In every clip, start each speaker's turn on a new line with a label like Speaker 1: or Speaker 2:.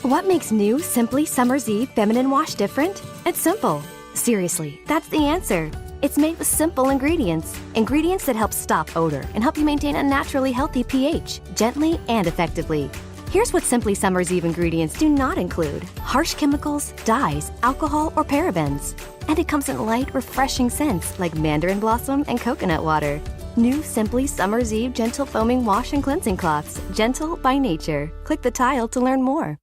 Speaker 1: What makes new Simply Summer's Eve Feminine Wash different? It's simple. Seriously, that's the answer. It's made with simple ingredients. Ingredients that help stop odor and help you maintain a naturally healthy pH, gently and effectively. Here's what Simply Summer's Eve ingredients do not include: harsh chemicals, dyes, alcohol, or parabens. And it comes in light, refreshing scents like mandarin blossom and coconut water. New Simply Summer's Eve Gentle Foaming Wash and Cleansing Cloths. Gentle by nature. Click the tile to learn more.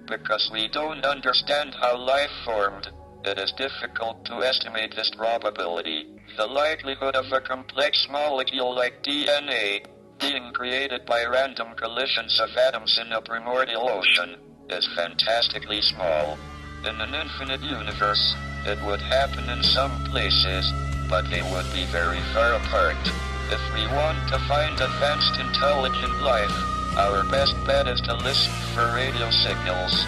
Speaker 2: Because we don't understand how life formed, it is difficult to estimate this probability. The likelihood of a complex molecule like DNA being created by random collisions of atoms in a primordial ocean is fantastically small. In an infinite universe, it would happen in some places, but they would be very far apart. If we want to find advanced intelligent life, our best bet is to listen for radio signals.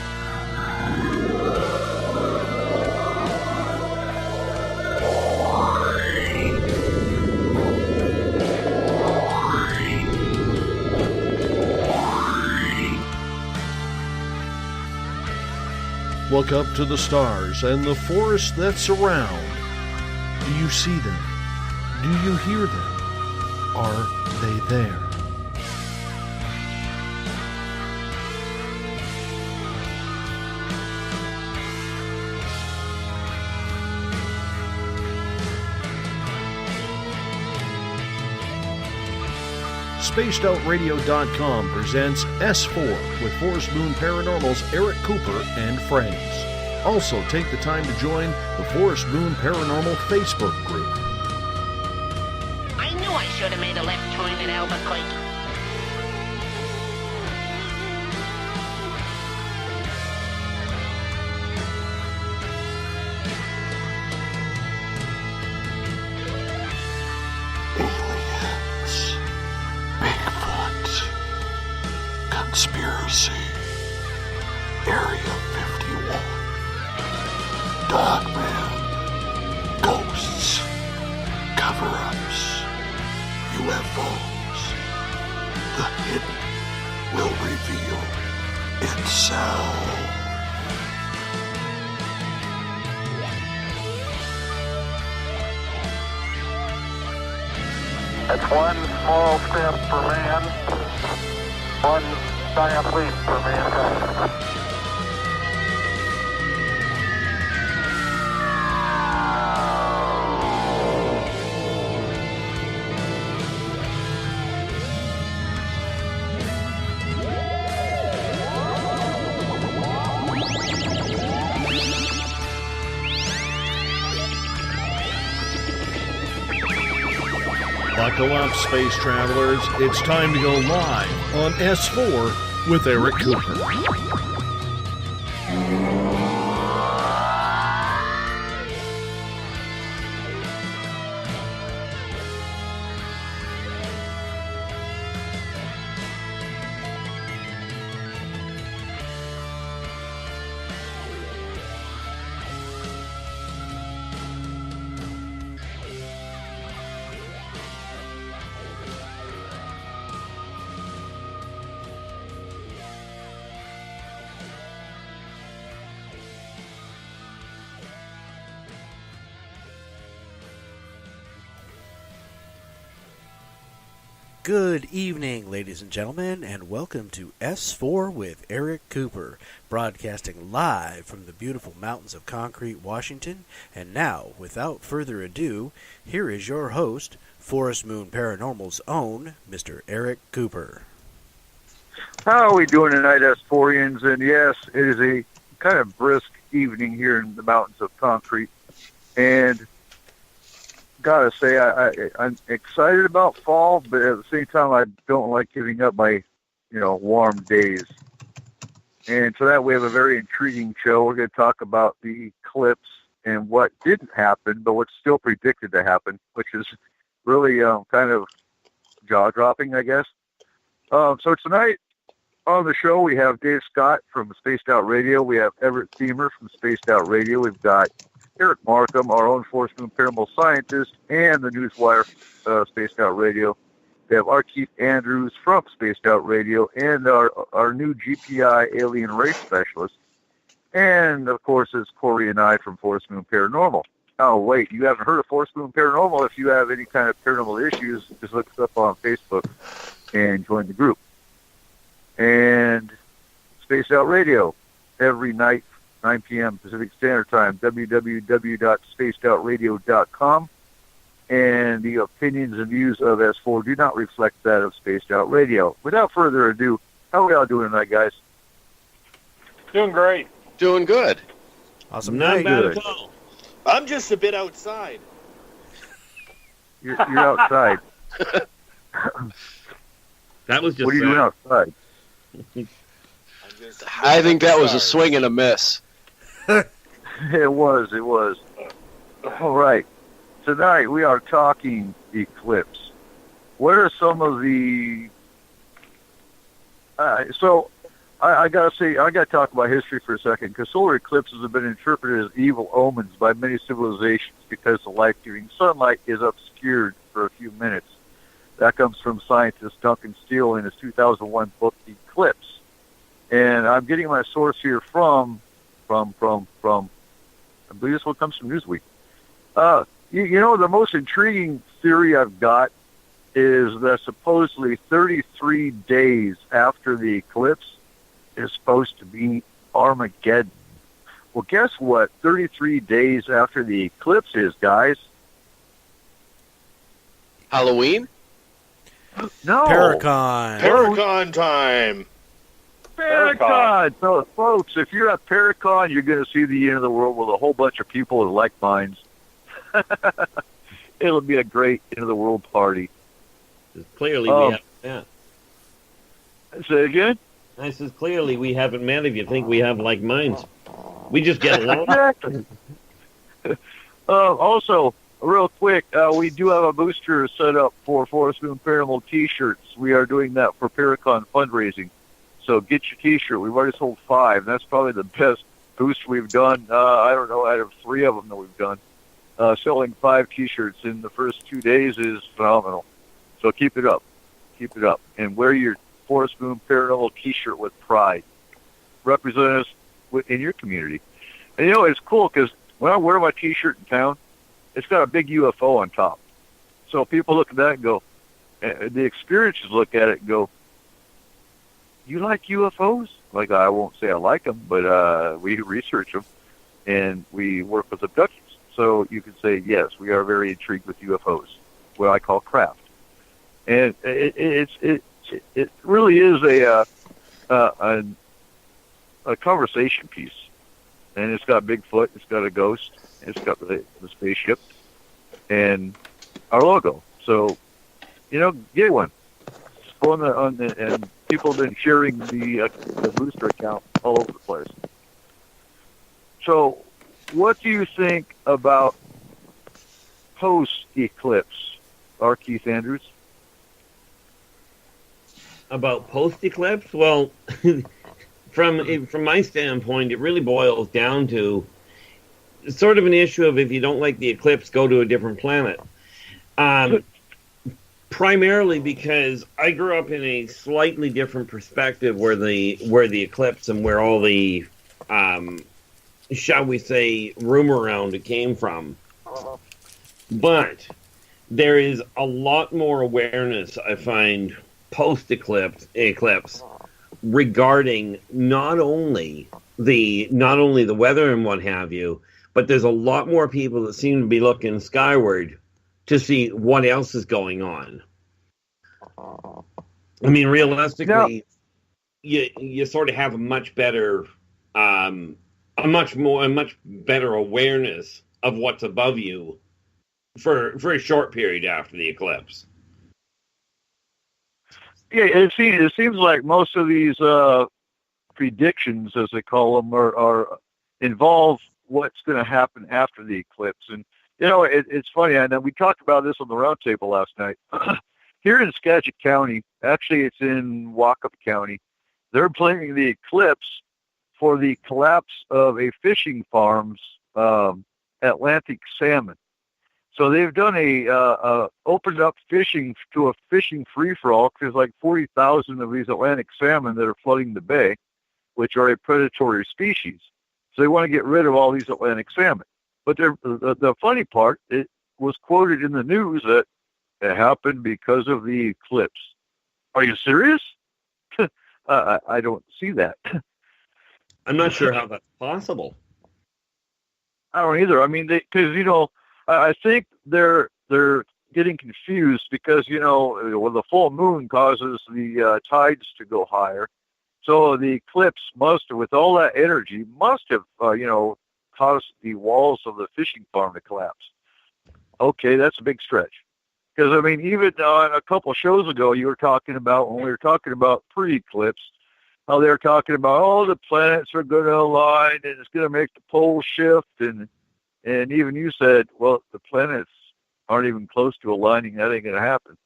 Speaker 3: Look up to the stars and the forests that surround. Do you see them? Do you hear them? Are they there? SpacedOutRadio.com presents S4 with Forest Moon Paranormal's Eric Cooper and friends. Also, take the time to join the Forest Moon Paranormal Facebook group.
Speaker 4: I knew I should have made a left turn at Albuquerque.
Speaker 5: Conspiracy, Area 51, Dogman, Ghosts, Cover-Ups, UFOs. The hidden will reveal itself.
Speaker 6: That's one small step for man, one giant leap for mankind.
Speaker 3: Buckle up, space travelers. It's time to go live on S4 with Eric Cooper.
Speaker 7: Good evening, ladies and gentlemen, and welcome to S4 with Eric Cooper, broadcasting live from the beautiful mountains of Concrete, Washington. And now, without further ado, here is your host, Forest Moon Paranormal's own, Mr. Eric Cooper.
Speaker 6: How are we doing tonight, S4ians? And yes, it is a kind of brisk evening here in the mountains of Concrete. And gotta say, I'm excited about fall, but at the same time, I don't like giving up my, warm days. And so that we have a very intriguing show. We're going to talk about the eclipse and what didn't happen, but what's still predicted to happen, which is really kind of jaw-dropping, I guess. So tonight on the show, we have Dave Scott from Spaced Out Radio. We have Everett Thiemer from Spaced Out Radio. We've got Eric Markham, our own Forest Moon Paranormal scientist, and the Newswire Spaced Out Radio. We have our Keith Andrews from Spaced Out Radio and our new GPI alien race specialist. And, of course, it's Corey and I from Forest Moon Paranormal. Oh, wait, you haven't heard of Forest Moon Paranormal? If you have any kind of paranormal issues, just look us up on Facebook and join the group. And Spaced Out Radio, every night, 9 p.m. Pacific Standard Time, www.spacedoutradio.com. And the opinions and views of S4 do not reflect that of Spaced Out Radio. Without further ado, how are we all doing tonight, guys?
Speaker 8: Doing great.
Speaker 9: Doing good.
Speaker 7: Awesome
Speaker 8: Not
Speaker 7: night.
Speaker 8: bad
Speaker 6: Good.
Speaker 8: at all. I'm just a bit outside.
Speaker 6: You're outside.
Speaker 8: That was just
Speaker 6: What are you doing outside?
Speaker 9: I think that was a swing and a miss.
Speaker 6: It was. All right. Tonight we are talking eclipse. What are some of the... I gotta say, I gotta talk about history for a second, because solar eclipses have been interpreted as evil omens by many civilizations because the life-giving sunlight is obscured for a few minutes. That comes from scientist Duncan Steele in his 2001 book, Eclipse. And I'm getting my source here from I believe this one comes from Newsweek. You know, the most intriguing theory I've got is that supposedly 33 days after the eclipse is supposed to be Armageddon. Well, guess what? 33 days after the eclipse is, guys.
Speaker 9: Halloween?
Speaker 6: No.
Speaker 7: Paracon.
Speaker 8: Paracon time.
Speaker 6: Paracon. So, folks, if you're at Paracon, you're going to see the end of the world with a whole bunch of people with like minds. It'll be a great end of the world party.
Speaker 10: Clearly, we haven't met.
Speaker 6: Say again?
Speaker 10: I says, clearly, we haven't met if you think we have like minds. We just get along.
Speaker 6: Exactly. Also, real quick, we do have a booster set up for Forest Moon Paranormal T-shirts. We are doing that for Paracon fundraising. So get your T-shirt. We've already sold 5. That's probably the best boost we've done. I don't know, out of 3 of them that we've done. Selling 5 T-shirts in the first 2 days is phenomenal. So keep it up. Keep it up. And wear your Forest Moon Paranormal T-shirt with pride. Represent us in your community. And, you know, it's cool because when I wear my T-shirt in town, it's got a big UFO on top. So people look at that and go, the experiencers look at it and go, you like UFOs? Like, I won't say I like them, but we research them, and we work with abductions. So you can say, yes, we are very intrigued with UFOs, what I call craft. And it really is a conversation piece. And it's got Bigfoot, it's got a ghost, it's got the spaceship, and our logo. So, you know, get one. Just go and people have been sharing the booster account all over the place. So, what do you think about post-eclipse, R. Keith Andrews?
Speaker 10: About post-eclipse? Well, from my standpoint, it really boils down to sort of an issue of if you don't like the eclipse, go to a different planet. Primarily because I grew up in a slightly different perspective where the eclipse and where all the shall we say rumor around it came from. But there is a lot more awareness, I find, post-eclipse regarding not only the weather and what have you, but there's a lot more people that seem to be looking skyward to see what else is going on. I mean, realistically, you sort of have a much better awareness of what's above you for a short period after the eclipse.
Speaker 6: Yeah, it seems like most of these predictions, as they call them, are involve what's going to happen after the eclipse. And, you know, it's funny, and we talked about this on the roundtable last night. Here in Skagit County, actually it's in Waukepe County, they're blaming the eclipse for the collapse of a fishing farm's Atlantic salmon. So they've done opened up fishing to a fishing free-for-all because there's like 40,000 of these Atlantic salmon that are flooding the bay, which are a predatory species. So they want to get rid of all these Atlantic salmon. But the funny part, it was quoted in the news that it happened because of the eclipse. Are you serious? I don't see that.
Speaker 10: I'm not sure how that's possible.
Speaker 6: I don't either. I mean, because I think they're getting confused because when the full moon causes the tides to go higher, so the eclipse with all that energy, must have caused the walls of the fishing farm to collapse. Okay, that's a big stretch. Because I mean, even on a couple shows ago, you were talking about when we were talking about pre-eclipse, how they were talking about the planets are going to align and it's going to make the poles shift, and even you said, well, the planets aren't even close to aligning. That ain't going to happen.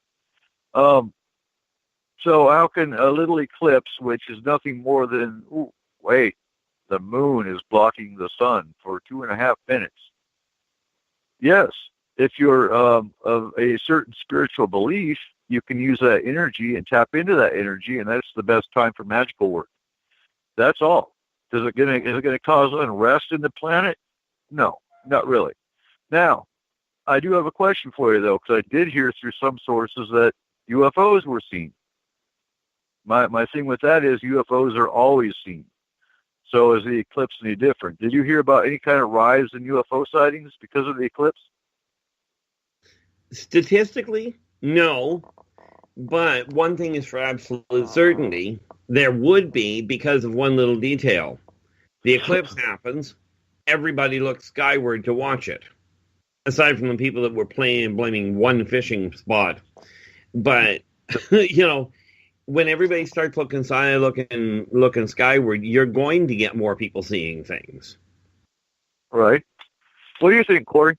Speaker 6: So how can a little eclipse, which is nothing more than, the moon is blocking the sun for 2.5 minutes? Yes, if you're of a certain spiritual belief, you can use that energy and tap into that energy, and that's the best time for magical work. That's all. Is it going to cause unrest in the planet? No, not really. Now, I do have a question for you, though, because I did hear through some sources that UFOs were seen. My thing with that is UFOs are always seen. So is the eclipse any different? Did you hear about any kind of rise in UFO sightings because of the eclipse?
Speaker 10: Statistically, no. But one thing is for absolute certainty, there would be because of one little detail. The eclipse happens, everybody looks skyward to watch it. Aside from the people that were blaming one fishing spot. But, when everybody starts looking skyward, you're going to get more people seeing things.
Speaker 6: Right. What do you think, Corey?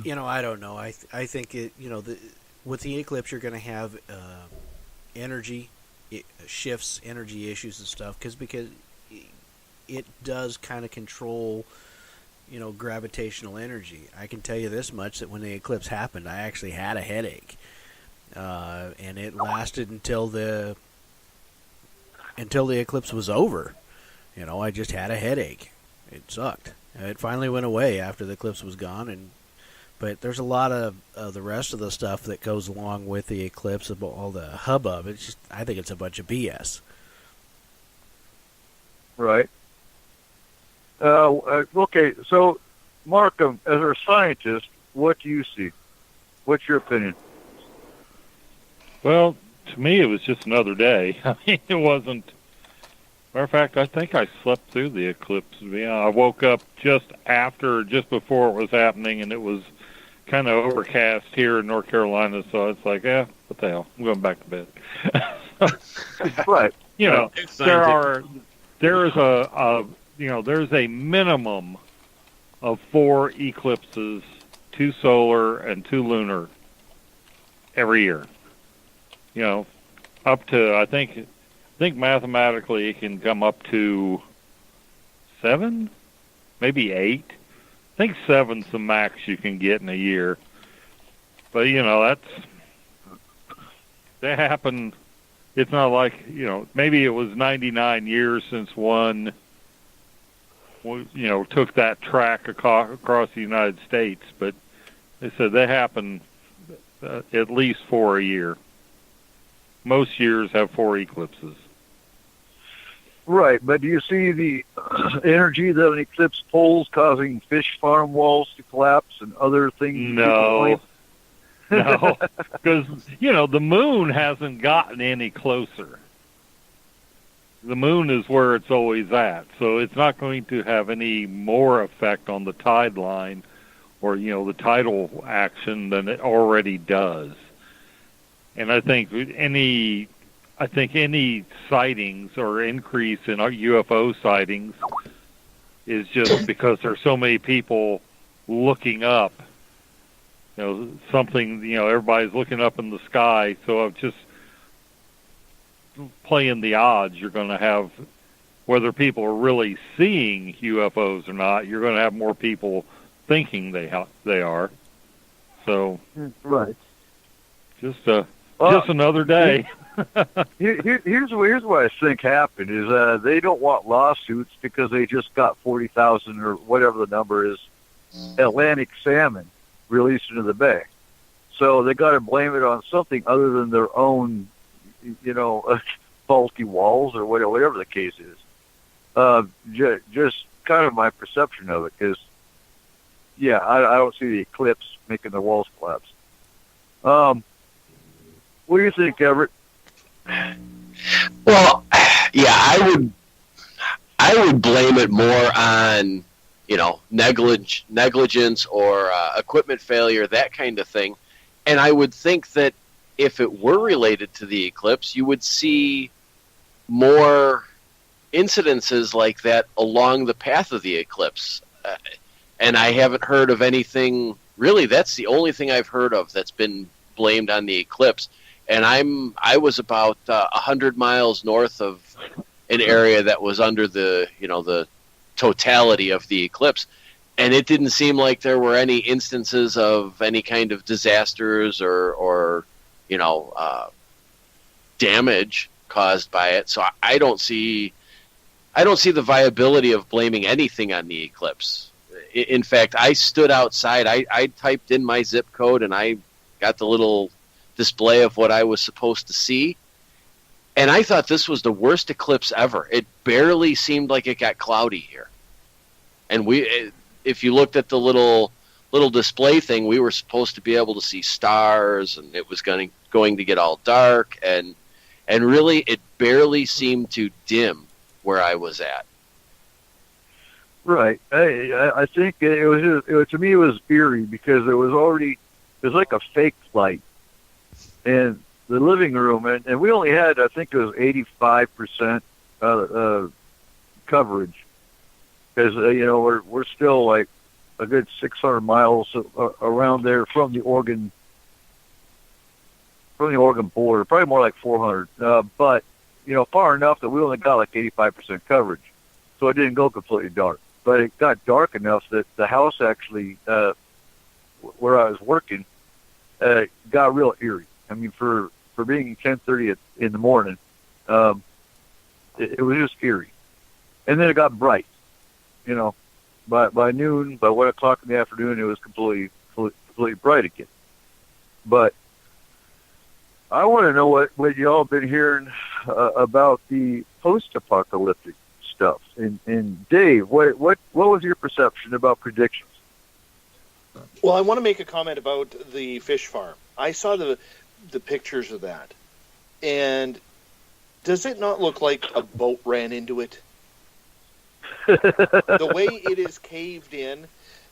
Speaker 7: I don't know. I think with the eclipse, you're going to have energy shifts, energy issues and stuff, because it does kind of control, gravitational energy. I can tell you this much, that when the eclipse happened, I actually had a headache, and it lasted until the eclipse was over. I just had a headache. It sucked. It finally went away after the eclipse was gone, but there's a lot of the rest of the stuff that goes along with the eclipse, about all the hubbub. I think it's a bunch of BS.
Speaker 6: Right. Okay, so Markham, as a scientist, what do you see? What's your opinion?
Speaker 11: Well, to me, it was just another day. I mean, it wasn't. Matter of fact, I think I slept through the eclipse. I woke up just before it was happening, and it was kind of overcast here in North Carolina. So it's like, what the hell? I'm going back to bed.
Speaker 6: Right.
Speaker 11: There's a minimum of 4 eclipses, 2 solar and 2 lunar, every year. Up to, I think mathematically it can come up to 7, maybe 8. I think 7's the max you can get in a year. But that happened. It's not like, maybe it was 99 years since one, took that track across the United States, but they said they happen at least 4 a year. Most years have 4 eclipses.
Speaker 6: Right, but do you see the energy that an eclipse pulls causing fish farm walls to collapse and other things?
Speaker 11: No, because, the moon hasn't gotten any closer. The moon is where it's always at, so it's not going to have any more effect on the tide line or, the tidal action than it already does. And I think any sightings or increase in UFO sightings is just because there's so many people looking up. Everybody's looking up in the sky, so just playing the odds, you're going to have whether people are really seeing UFOs or not, you're going to have more people thinking they are. So,
Speaker 6: right.
Speaker 11: Just another day.
Speaker 6: Here's what I think happened is they don't want lawsuits because they just got 40,000 or whatever the number is Atlantic salmon released into the bay. So they got to blame it on something other than their own, faulty walls or whatever the case is. Just kind of my perception of it, because, I don't see the eclipse making the walls collapse. What do you think, Everett?
Speaker 9: Well, I would blame it more on, negligence or equipment failure, that kind of thing. And I would think that if it were related to the eclipse, you would see more incidences like that along the path of the eclipse. And I haven't heard of anything, really, that's the only thing I've heard of that's been blamed on the eclipse. And I was about 100 miles north of an area that was under the totality of the eclipse. And it didn't seem like there were any instances of any kind of disasters or damage caused by it. So I don't see the viability of blaming anything on the eclipse. In fact, I stood outside. I typed in my zip code and I got the little display of what I was supposed to see. And I thought this was the worst eclipse ever. It barely seemed like it got cloudy here. And if you looked at the little display thing, we were supposed to be able to see stars, and it was going to get all dark, and really it barely seemed to dim where I was at.
Speaker 6: Right. I think it was to me it was eerie because it was like a fake light. And the living room, and we only had, I think it was 85% coverage, because we're still like a good 600 miles around there from the Oregon border, probably more like 400, but far enough that we only got like 85% coverage, so it didn't go completely dark, but it got dark enough that the house actually, where I was working, got real eerie. I mean, for being 10:30 in the morning, it was just eerie. And then it got bright. By noon, by 1 o'clock in the afternoon, it was completely bright again. But I want to know what y'all been hearing about the post-apocalyptic stuff. And Dave, what was your perception about predictions?
Speaker 8: Well, I want to make a comment about the fish farm. I saw the pictures of that, and does it not look like a boat ran into it? The way it is caved in,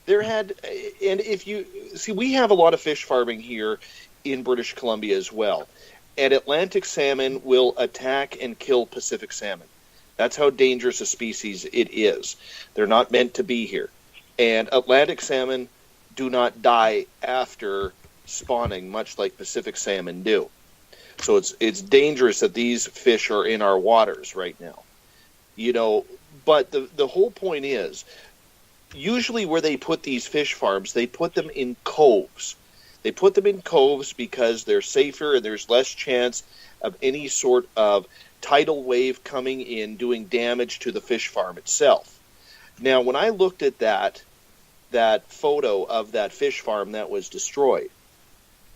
Speaker 8: and if you see, we have a lot of fish farming here in British Columbia as well, and Atlantic salmon will attack and kill Pacific salmon. That's how dangerous a species it is. They're not meant to be here, and Atlantic salmon do not die after spawning, much like Pacific salmon do. So it's dangerous that these fish are in our waters right now. But the whole point is, usually where they put these fish farms, they put them in coves. They put them in coves because they're safer and there's less chance of any sort of tidal wave coming in doing damage to the fish farm itself. Now, when I looked at that photo of that fish farm that was destroyed,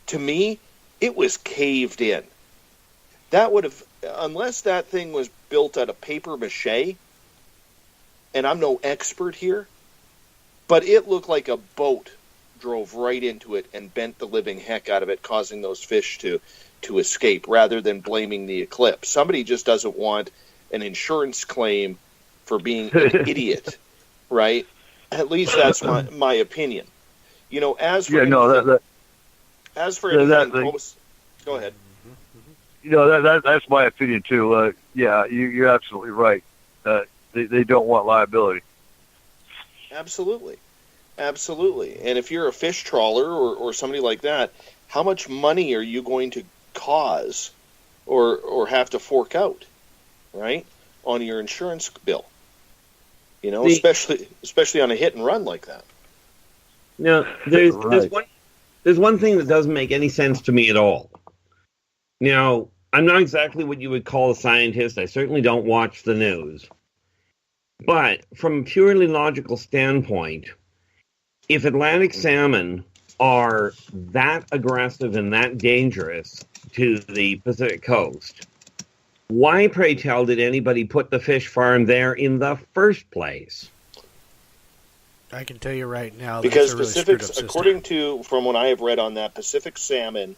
Speaker 8: to me, it was caved in. That would have, unless that thing was built out of paper mache, and I'm no expert here, but it looked like a boat drove right into it and bent the living heck out of it, causing those fish to escape, rather than blaming the eclipse. Somebody just doesn't want an insurance claim for being an idiot, right? At least that's my opinion. As for go ahead.
Speaker 6: That's my opinion too. You're absolutely right. They don't want liability.
Speaker 8: Absolutely. And if you're a fish trawler or somebody like that, how much money are you going to cause or have to fork out, right? on your insurance bill. You know, especially on a hit and run like that.
Speaker 10: Now, there's one thing that doesn't make any sense to me at all. Now, I'm not exactly what you would call a scientist. I certainly don't watch the news. But from a purely logical standpoint, if Atlantic salmon are that aggressive and that dangerous to the Pacific coast, why, pray tell, did anybody put the fish farm there in the first place?
Speaker 7: I can tell you right now,
Speaker 8: because
Speaker 7: that's a really
Speaker 8: Pacific,
Speaker 7: screwed up
Speaker 8: according to from what I have read on that, Pacific salmon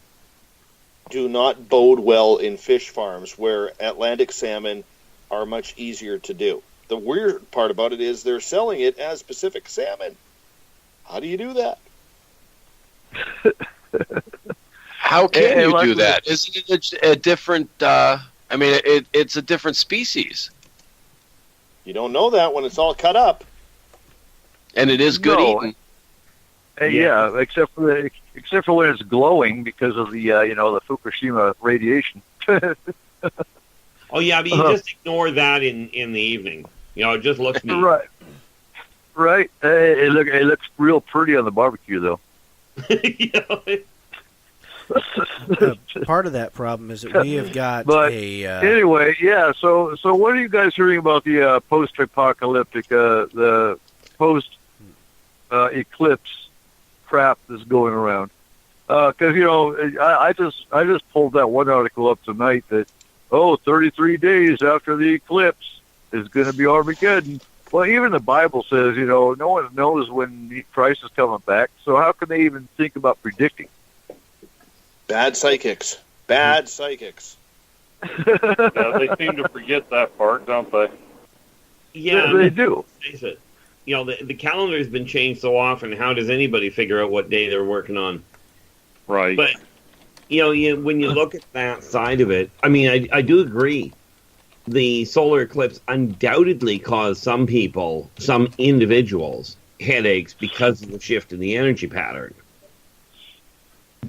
Speaker 8: do not bode well in fish farms, where Atlantic salmon are much easier to do. The weird part about it is they're selling it as Pacific salmon. How do you do that?
Speaker 9: How can you do that? Isn't it a different? It's a different species.
Speaker 8: You don't know that when it's all cut up.
Speaker 9: And it is good eating.
Speaker 6: Yeah, except for when it's glowing because of the the Fukushima radiation.
Speaker 10: Oh yeah, but you just ignore that in the evening. It just looks neat.
Speaker 6: Right. It looks real pretty on the barbecue though.
Speaker 7: Part of that problem is that we have got
Speaker 6: anyway, yeah. So what are you guys hearing about the post-apocalyptic, the post-eclipse crap that's going around? Because I just pulled that one article up tonight that 33 days after the eclipse is going to be Armageddon. Well, even the Bible says no one knows when Christ is coming back. So how can they even think about predicting?
Speaker 8: Bad psychics. Bad psychics.
Speaker 11: Yeah, they seem to forget that part, don't they?
Speaker 10: Yeah,
Speaker 6: they do.
Speaker 10: Face it. The calendar has been changed so often. How does anybody figure out what day they're working on?
Speaker 11: Right.
Speaker 10: But when you look at that side of it, I do agree. The solar eclipse undoubtedly caused some people, some individuals, headaches because of the shift in the energy pattern.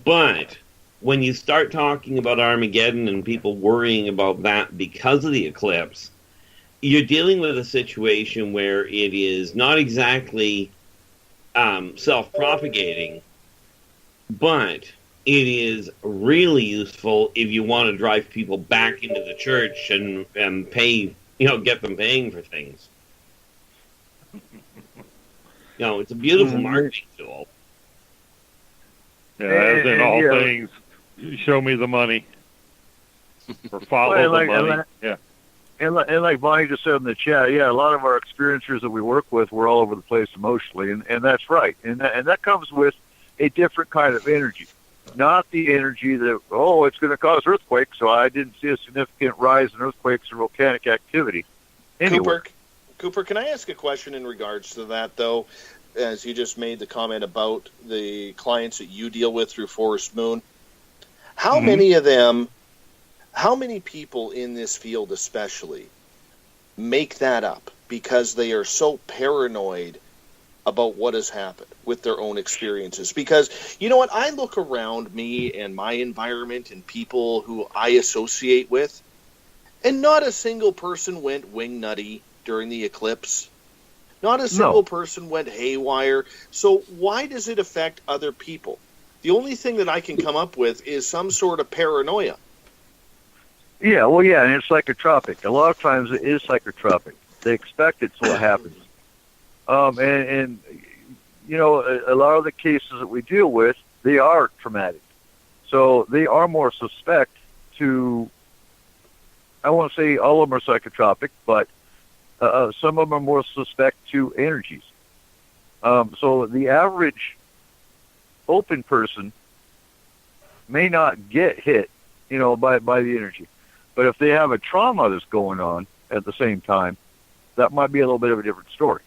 Speaker 10: But when you start talking about Armageddon and people worrying about that because of the eclipse, you're dealing with a situation where it is not exactly self-propagating, but it is really useful if you want to drive people back into the church and pay, get them paying for things. It's a beautiful marketing tool.
Speaker 11: Yeah, as in all things, show me the money. Or follow the money.
Speaker 6: And like Bonnie just said in the chat, a lot of our experiencers that we work with were all over the place emotionally, and that's right. And that comes with a different kind of energy. Not the energy that, it's going to cause earthquakes, so I didn't see a significant rise in earthquakes or volcanic activity. Anyway.
Speaker 8: Cooper, can I ask a question in regards to that, though, as you just made the comment about the clients that you deal with through Forest Moon? How many of them, how many people in this field especially, make that up because they are so paranoid about what has happened with their own experiences? Because you know what, I look around me and my environment and people who I associate with, and not a single person went wing nutty during the eclipse. Not a single person went haywire. So why does it affect other people? The only thing that I can come up with is some sort of paranoia.
Speaker 6: Yeah, and it's psychotropic. A lot of times it is psychotropic. They expect it, so it happens. And a lot of the cases that we deal with, they are traumatic. So they are more suspect to, I won't say all of them are psychotropic, but some of them are more suspect to energies. So the average open person may not get hit, by the energy. But if they have a trauma that's going on at the same time, that might be a little bit of a different story.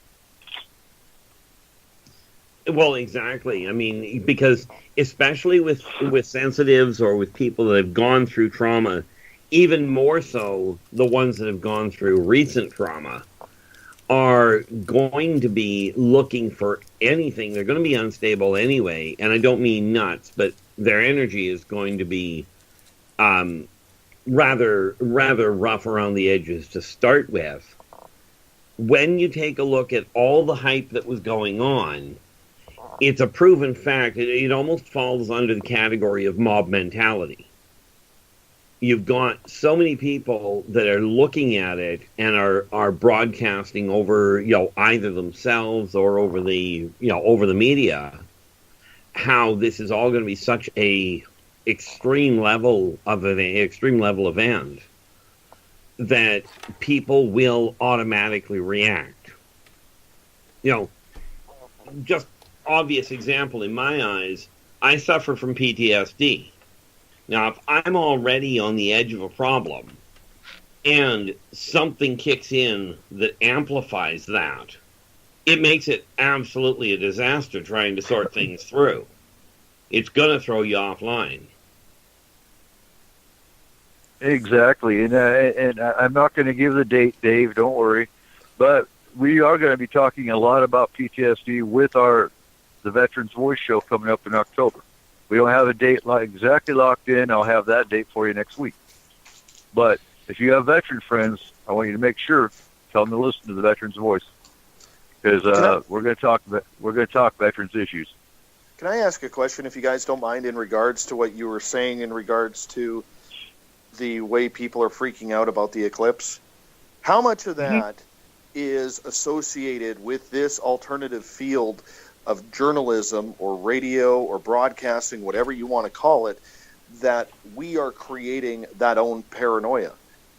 Speaker 10: Well, exactly. Because especially with sensitives or with people that have gone through trauma, even more so the ones that have gone through recent trauma, are going to be looking for anything. They're going to be unstable anyway, and I don't mean nuts, but their energy is going to be rather rough around the edges to start with. When you take a look at all the hype that was going on, it's a proven fact. It almost falls under the category of mob mentality. You've got so many people that are looking at it and are broadcasting over, either themselves or over the media, how this is all going to be such a extreme level event that people will automatically react. Just obvious example in my eyes, I suffer from PTSD. Now, if I'm already on the edge of a problem and something kicks in that amplifies that, it makes it absolutely a disaster trying to sort things through. It's going to throw you offline.
Speaker 6: Exactly, and I'm not going to give the date, Dave, don't worry, but we are going to be talking a lot about PTSD with the Veterans Voice show coming up in October. We don't have a date exactly locked in. I'll have that date for you next week. But if you have veteran friends, I want you to make sure, tell them to listen to the Veterans Voice, because we're going to talk veterans issues.
Speaker 8: Can I ask a question, if you guys don't mind, in regards to what you were saying in regards to the way people are freaking out about the eclipse? How much of that is associated with this alternative field of journalism or radio or broadcasting, whatever you want to call it, that we are creating that own paranoia?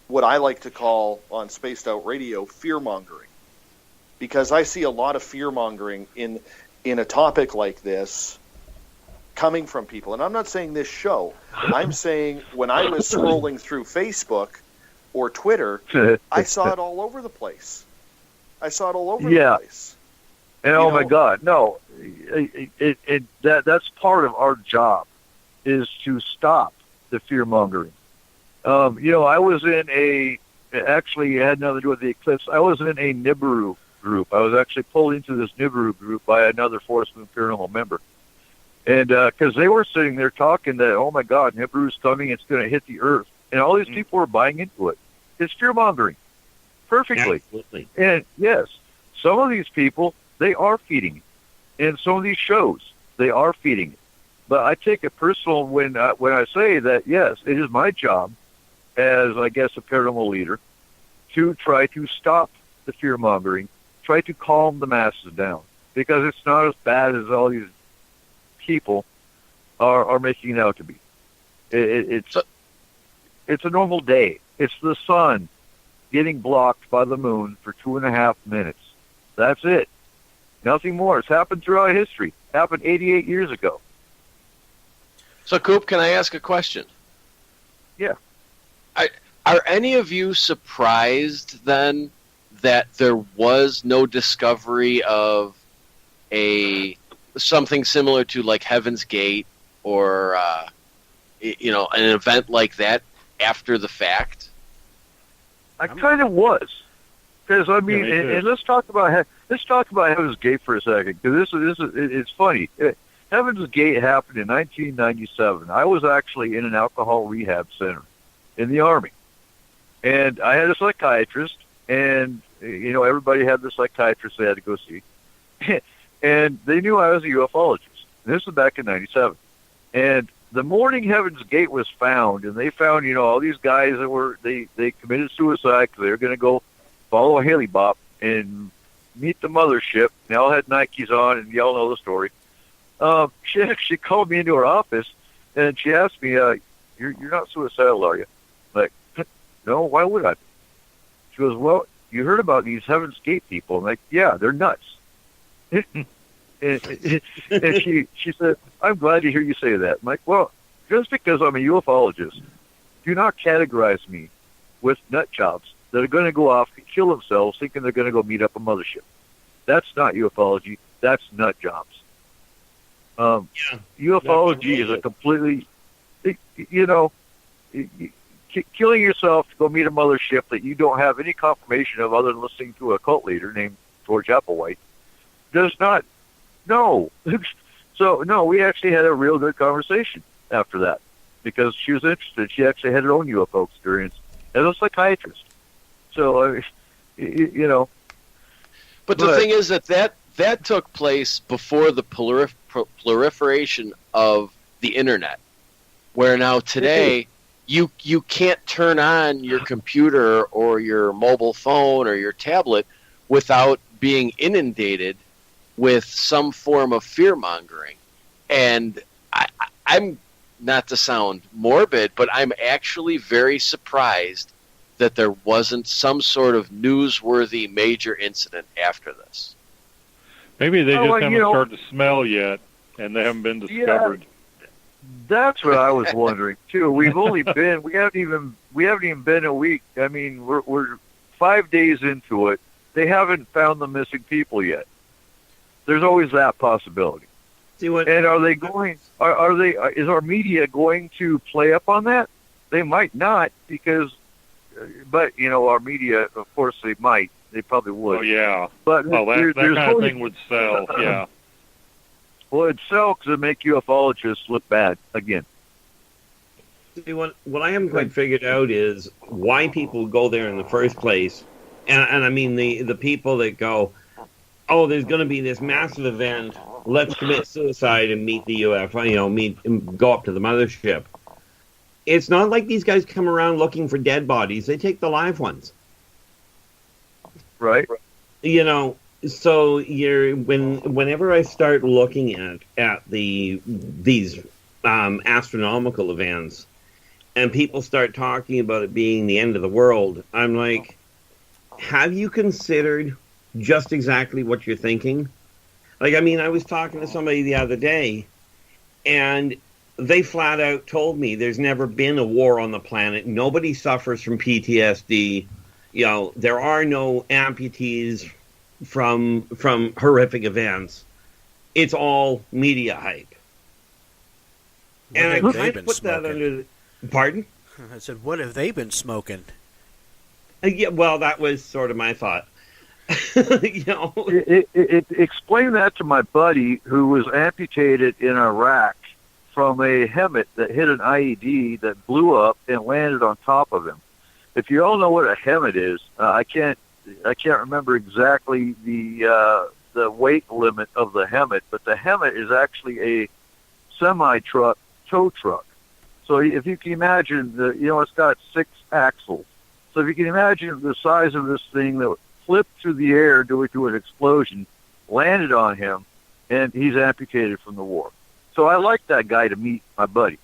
Speaker 8: What I like to call on Spaced Out Radio fear-mongering. Because I see a lot of fear-mongering in a topic like this coming from people. And I'm not saying this show. I'm saying when I was scrolling through Facebook or Twitter, I saw it all over the place. The place.
Speaker 6: And oh my God, no! That's part of our job, is to stop the fear mongering. I was in actually it had nothing to do with the eclipse. I was in a Nibiru group. I was actually pulled into this Nibiru group by another Forest Moon Paranormal member, and because they were sitting there talking that, oh my God, Nibiru's coming, it's going to hit the Earth, and all these people were buying into it. It's fear mongering, perfectly.
Speaker 10: Absolutely.
Speaker 6: And yes, some of these people, they are feeding it. And some of these shows, they are feeding it. But I take it personal when I say that, yes, it is my job as, I guess, a paranormal leader to try to stop the fear-mongering, try to calm the masses down. Because it's not as bad as all these people are making it out to be. It's a normal day. It's the sun getting blocked by the moon for 2.5 minutes. That's it. Nothing more. It's happened throughout history. It happened 88 years ago.
Speaker 9: So, Coop, can I ask a question?
Speaker 6: Yeah.
Speaker 9: Are any of you surprised, then, that there was no discovery of something similar to, like, Heaven's Gate or, an event like that after the fact?
Speaker 6: I kind of was. Because, I mean, and let's talk about Heaven's Gate for a second, because it's funny. Heaven's Gate happened in 1997. I was actually in an alcohol rehab center in the Army. And I had a psychiatrist, and, everybody had the psychiatrist they had to go see. And they knew I was a ufologist. And this was back in 97. And the morning Heaven's Gate was found, and they found, all these guys that they committed suicide because they were going to go follow a helibop and meet the mothership. They all had Nikes on, and y'all know the story. She called me into her office, and she asked me, you're not suicidal, are you? I'm like, no, why would I? She goes, well, you heard about these Heaven's Gate people. I'm like, yeah, they're nuts. and she said, I'm glad to hear you say that. I'm like, well, just because I'm a ufologist, do not categorize me with nut jobs that are going to go off and kill themselves thinking they're going to go meet up a mothership. That's not ufology. That's nut jobs. Ufology is a completely, killing yourself to go meet a mothership that you don't have any confirmation of other than listening to a cult leader named George Applewhite does not. No. So, no, we actually had a real good conversation after that. because she was interested. She actually had her own UFO experience as a psychiatrist. So, you know.
Speaker 9: But the thing is that took place before the proliferation of the internet, where now today you can't turn on your computer or your mobile phone or your tablet without being inundated with some form of fear-mongering. And I'm, not to sound morbid, but I'm actually very surprised that there wasn't some sort of newsworthy major incident after this.
Speaker 11: Maybe they just haven't started to smell yet, and they haven't been discovered.
Speaker 6: Yeah, that's what I was wondering too. We've only been we haven't even been a week. I mean, we're 5 days into it. They haven't found the missing people yet. There's always that possibility.
Speaker 10: See what?
Speaker 6: And are they going? Are they? Is our media going to play up on that? They might not, because, but our media, of course, they might. They probably would.
Speaker 11: Oh yeah.
Speaker 6: But
Speaker 11: that kind of thing would sell. Yeah.
Speaker 6: Well, it'd sell because it'd make ufologists look bad again.
Speaker 10: See, what I haven't quite figured out is why people go there in the first place. And I mean, the people that go, oh, there's going to be this massive event, let's commit suicide and meet the UFO, and go up to the mothership. It's not like these guys come around looking for dead bodies. They take the live ones.
Speaker 6: Right.
Speaker 10: So whenever I start looking at these astronomical events, and people start talking about it being the end of the world, I'm like, have you considered just exactly what you're thinking? Like, I mean, I was talking to somebody the other day, and they flat out told me there's never been a war on the planet. Nobody suffers from PTSD. There are no amputees from horrific events. It's all media hype. And I kind of put that under... Pardon?
Speaker 7: I said, what have they been smoking?
Speaker 10: Yeah, well, that was sort of my thought.
Speaker 6: Explain that to my buddy who was amputated in Iraq from a HEMTT that hit an IED that blew up and landed on top of him. If you all know what a HEMTT is, I can't remember exactly the weight limit of the HEMTT, but the HEMTT is actually a semi-truck tow truck. So if you can imagine, it's got 6 axles. So if you can imagine the size of this thing that flipped through the air due to an explosion, landed on him, and he's amputated from the war. So I like that guy to meet my buddy.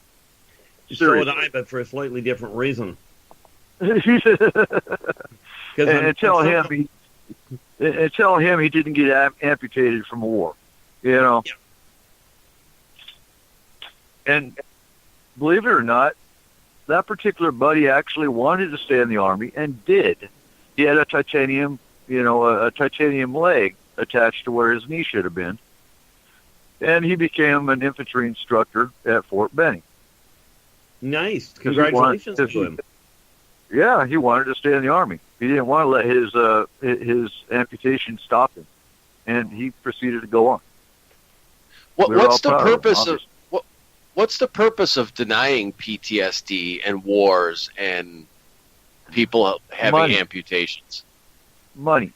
Speaker 10: So would I, but for a slightly different reason.
Speaker 6: and tell him he didn't get amputated from a war. Yeah. And believe it or not, that particular buddy actually wanted to stay in the Army and did. He had a titanium leg attached to where his knee should have been. And he became an infantry instructor at Fort Benning.
Speaker 10: Nice. Congratulations to him.
Speaker 6: Yeah, he wanted to stay in the Army. He didn't want to let his amputation stop him. And he proceeded to go on.
Speaker 9: What's the purpose of denying PTSD and wars and people having amputations?
Speaker 6: Money.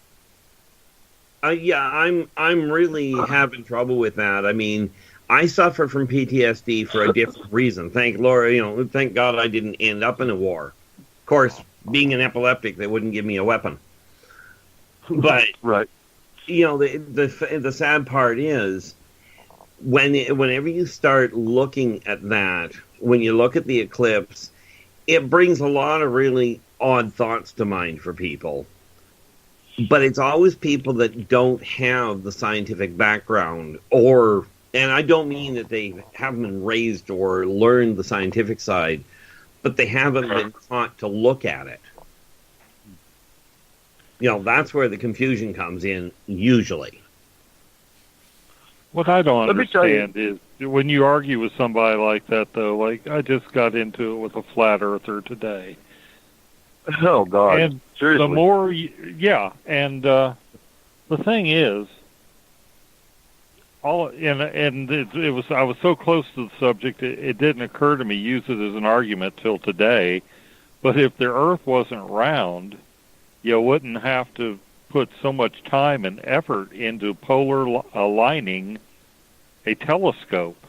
Speaker 10: I'm really having trouble with that. I mean, I suffer from PTSD for a different reason. Thank God I didn't end up in a war. Of course, being an epileptic, they wouldn't give me a weapon. But
Speaker 6: right.
Speaker 10: The sad part is whenever you start looking at that, when you look at the eclipse, it brings a lot of really odd thoughts to mind for people. But it's always people that don't have the scientific background, and I don't mean that they haven't been raised or learned the scientific side, but they haven't been taught to look at it. That's where the confusion comes in, usually.
Speaker 11: What I don't understand is when you argue with somebody like that, though, like I just got into it with a flat earther today.
Speaker 6: Oh, God.
Speaker 11: And
Speaker 6: seriously.
Speaker 11: The more, and the thing is, it was I was so close to the subject it didn't occur to me use it as an argument till today. But if the Earth wasn't round, you wouldn't have to put so much time and effort into polar aligning a telescope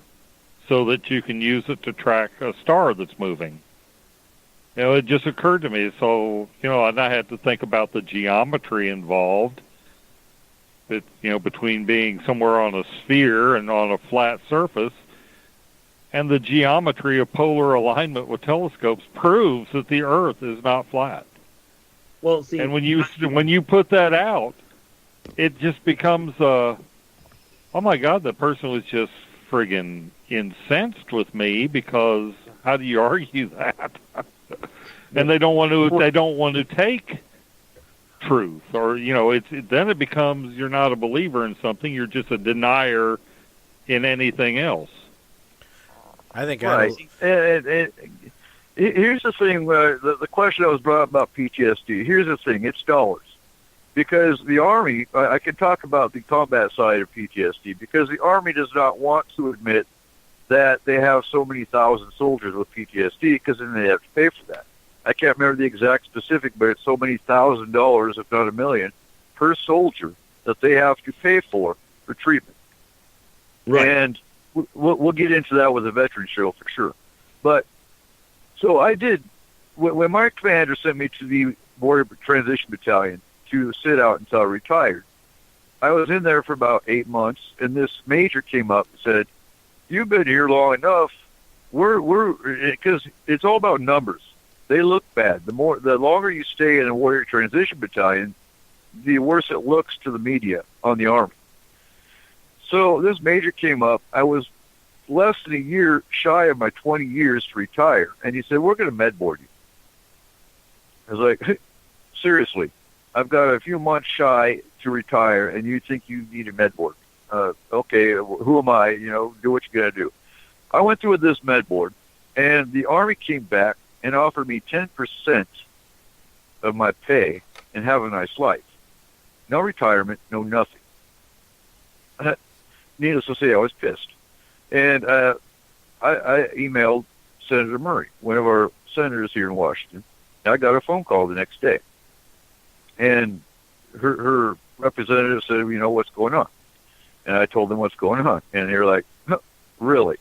Speaker 11: so that you can use it to track a star that's moving. It just occurred to me. So, and I had to think about the geometry involved. That, between being somewhere on a sphere and on a flat surface, and the geometry of polar alignment with telescopes proves that the Earth is not flat.
Speaker 10: Well, see,
Speaker 11: and when you put that out, it just becomes oh my God, the person was just friggin' incensed with me because how do you argue that? And they don't want to take truth, or then it becomes you're not a believer in something, you're just a denier in anything else.
Speaker 7: I think
Speaker 6: right. And here's the thing, the question that was brought up about PTSD. Here's the thing, it's dollars. Because the Army, I can talk about the combat side of PTSD, because the Army does not want to admit that they have so many thousand soldiers with PTSD, because then they have to pay for that. I can't remember the exact specific, but it's so many $1,000, if not $1 million, per soldier that they have to pay for treatment. Right. And we'll get into that with the veteran show for sure. But so I did, when my commander sent me to the Border Transition Battalion to sit out until I retired, I was in there for about 8 months, and this major came up and said, "You've been here long enough. Because it's all about numbers. They look bad. The longer you stay in a Warrior Transition Battalion, the worse it looks to the media on the Army." So this major came up. I was less than a year shy of my 20 years to retire, and he said, "We're going to med board you." I was like, "Seriously, I've got a few months shy to retire, and you think you need a med board? Okay, who am I? Do what you're going to do." I went through this med board, and the Army came back and offered me 10% of my pay and have a nice life. No retirement, no nothing. Needless to say, I was pissed. And I emailed Senator Murray, one of our senators here in Washington. I got a phone call the next day. And her representative said, "What's going on?" And I told them what's going on. And they were like, "Huh, really?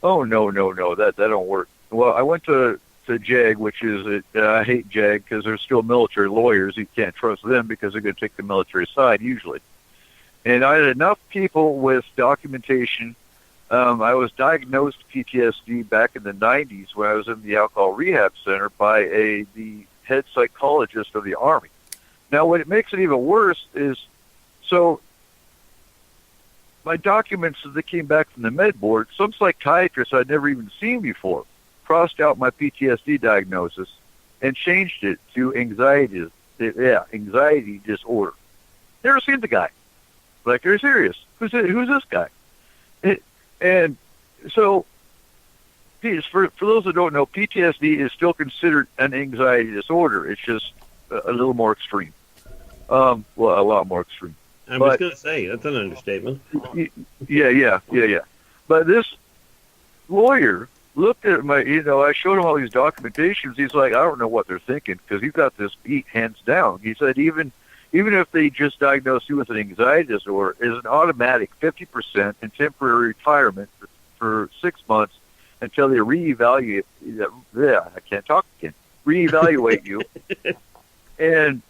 Speaker 6: Oh, no, that don't work." Well, I went to JAG, which is, I hate JAG because they're still military lawyers. You can't trust them because they're going to take the military side usually. And I had enough people with documentation. I was diagnosed PTSD back in the 90s when I was in the Alcohol Rehab Center by the head psychologist of the Army. Now, what it makes it even worse is, so my documents that came back from the med board, some psychiatrist I'd never even seen before crossed out my PTSD diagnosis and changed it to anxiety disorder. Never seen the guy. Like, are you serious? Who's this guy? And so, for those that don't know, PTSD is still considered an anxiety disorder. It's just a little more extreme. Well, a lot more extreme.
Speaker 10: I was going to say, that's an understatement.
Speaker 6: Yeah. But this lawyer looked at my, I showed him all these documentations. He's like, "I don't know what they're thinking because you've got this beat hands down." He said, even if they just diagnose you with an anxiety disorder, is an automatic 50% and temporary retirement for 6 months until they reevaluate. I can't talk again. Reevaluate you, and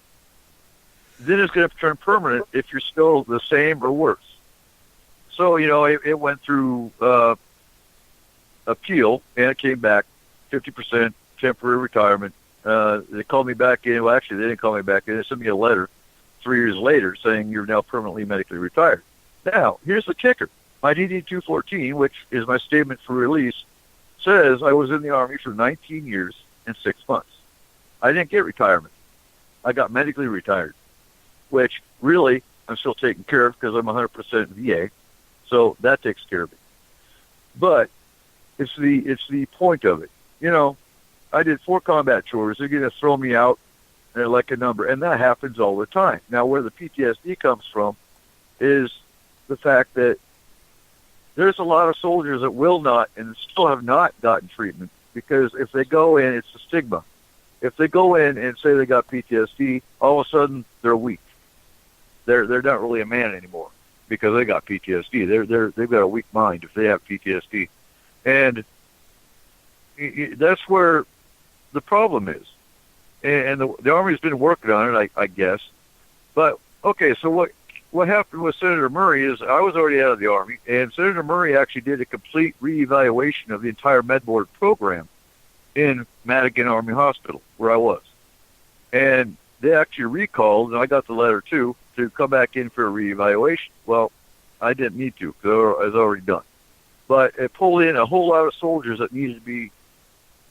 Speaker 6: then it's going to turn permanent if you're still the same or worse. So, it went through appeal, and it came back 50% temporary retirement. They called me back in. Well, actually, they didn't call me back in. They sent me a letter 3 years later saying you're now permanently medically retired. Now, here's the kicker. My DD-214, which is my statement for release, says I was in the Army for 19 years and 6 months. I didn't get retirement. I got medically retired, which really I'm still taken care of because I'm 100% VA, so that takes care of it. But it's the point of it. I did 4 combat chores. They're going to throw me out like a number, and that happens all the time. Now, where the PTSD comes from is the fact that there's a lot of soldiers that will not and still have not gotten treatment because if they go in, it's a stigma. If they go in and say they got PTSD, all of a sudden they're weak. They're not really a man anymore because they got PTSD. They've got a weak mind if they have PTSD, and that's where the problem is. And the Army's been working on it, I guess. But okay, so what happened with Senator Murray is I was already out of the Army, and Senator Murray actually did a complete reevaluation of the entire MedBoard program in Madigan Army Hospital, where I was. And they actually recalled, and I got the letter too, to come back in for a reevaluation. Well, I didn't need to, because it was already done. But it pulled in a whole lot of soldiers that needed to be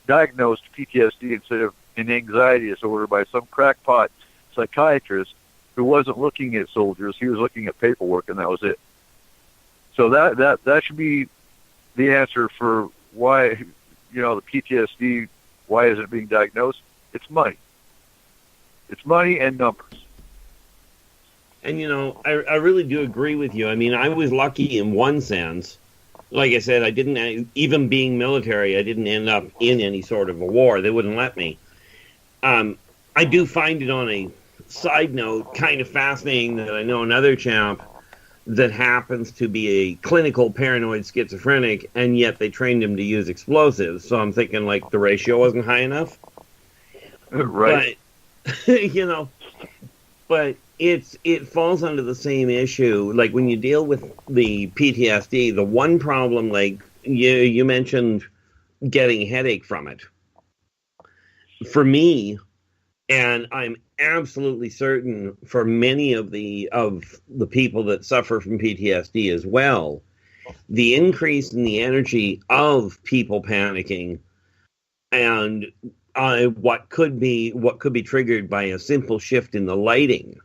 Speaker 6: diagnosed PTSD instead of an anxiety disorder by some crackpot psychiatrist who wasn't looking at soldiers. He was looking at paperwork, and that was it. So that should be the answer for why, the PTSD, why isn't it being diagnosed? It's money. It's money and numbers.
Speaker 10: And, I really do agree with you. I mean, I was lucky in one sense. Like I said, I didn't, even being military, I didn't end up in any sort of a war. They wouldn't let me. I do find it, on a side note, kind of fascinating that I know another chap that happens to be a clinical paranoid schizophrenic, and yet they trained him to use explosives. So I'm thinking, like, the ratio wasn't high enough.
Speaker 6: Right.
Speaker 10: But, but it falls under the same issue. Like, when you deal with the PTSD, the one problem, like, you mentioned getting a headache from it. For me, and I'm absolutely certain for many of the people that suffer from PTSD as well, the increase in the energy of people panicking and what could be triggered by a simple shift in the lighting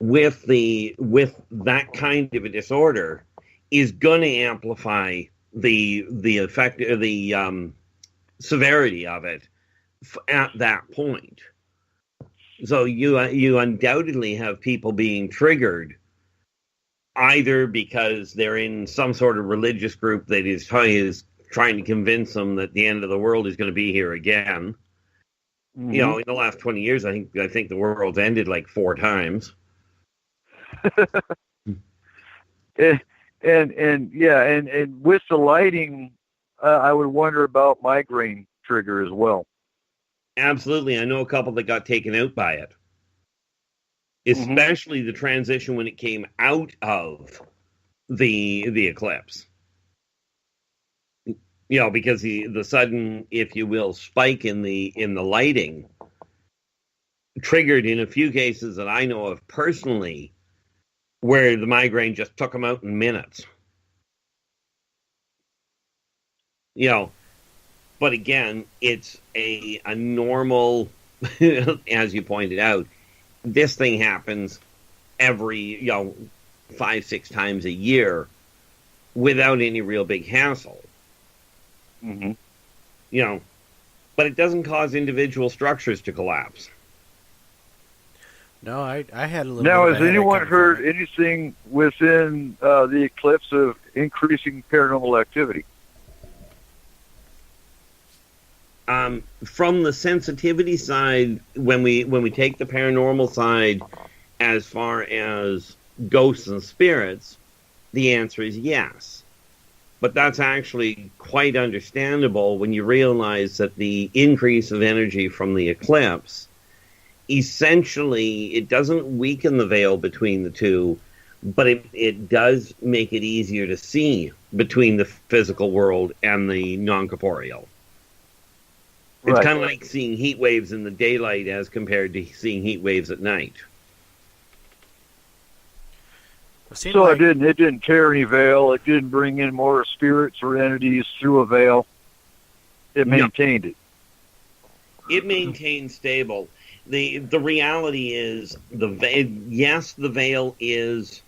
Speaker 10: with that kind of a disorder is going to amplify the effect, the severity of it at that point. So you undoubtedly have people being triggered either because they're in some sort of religious group that is trying to convince them that the end of the world is going to be here again. Mm-hmm. In the last 20 years, I think the world's ended like 4 times.
Speaker 6: and with the lighting, I would wonder about migraine trigger as well.
Speaker 10: Absolutely. I know a couple that got taken out by it. Especially the transition when it came out of the eclipse. Because the sudden, if you will, spike in the lighting triggered in a few cases that I know of personally where the migraine just took them out in minutes. But again, it's a normal, as you pointed out, this thing happens every, 5-6 times a year without any real big hassle.
Speaker 6: Mm-hmm.
Speaker 10: But it doesn't cause individual structures to collapse.
Speaker 7: No, I had a little
Speaker 6: Now,
Speaker 7: bit of
Speaker 6: has anyone heard anything within the eclipse of increasing paranormal activity?
Speaker 10: From the sensitivity side, when we take the paranormal side as far as ghosts and spirits, the answer is yes. But that's actually quite understandable when you realize that the increase of energy from the eclipse, essentially, it doesn't weaken the veil between the two, but it does make it easier to see between the physical world and the non-corporeal. It's kind of like seeing heat waves in the daylight as compared to seeing heat waves at night.
Speaker 6: So it didn't tear any veil. It didn't bring in more spirits or entities through a veil. It maintained it.
Speaker 10: It maintained stable. The reality is the veil is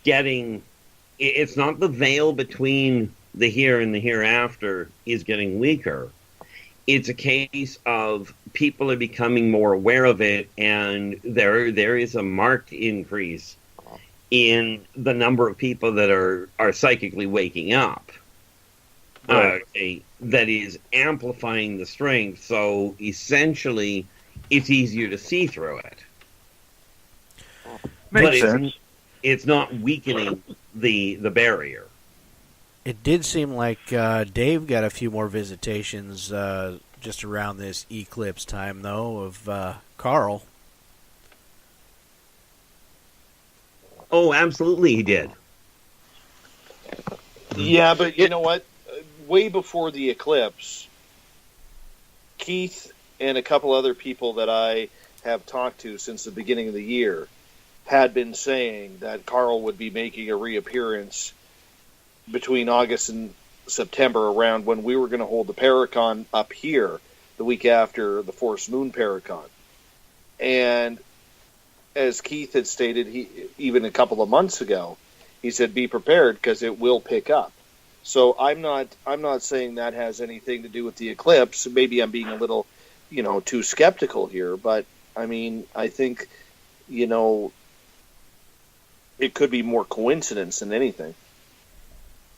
Speaker 10: getting. It's not the veil between the here and the hereafter is getting weaker. It's a case of people are becoming more aware of it, and there is a marked increase in the number of people that are psychically waking up.
Speaker 6: Right.
Speaker 10: That is amplifying the strength, so essentially it's easier to see through it.
Speaker 6: Makes sense.
Speaker 10: It's not weakening the barrier.
Speaker 7: It did seem like Dave got a few more visitations just around this eclipse time, though, of Carl.
Speaker 10: Oh, absolutely he did.
Speaker 8: Yeah, but you know what? Way before the eclipse, Keith and a couple other people that I have talked to since the beginning of the year had been saying that Carl would be making a reappearance between August and September, around when we were going to hold the Paracon up here the week after the Forest Moon Paracon. And as Keith had stated, even a couple of months ago, he said, be prepared because it will pick up. So I'm not saying that has anything to do with the eclipse. Maybe I'm being a little, too skeptical here, but I mean, I think, it could be more coincidence than anything.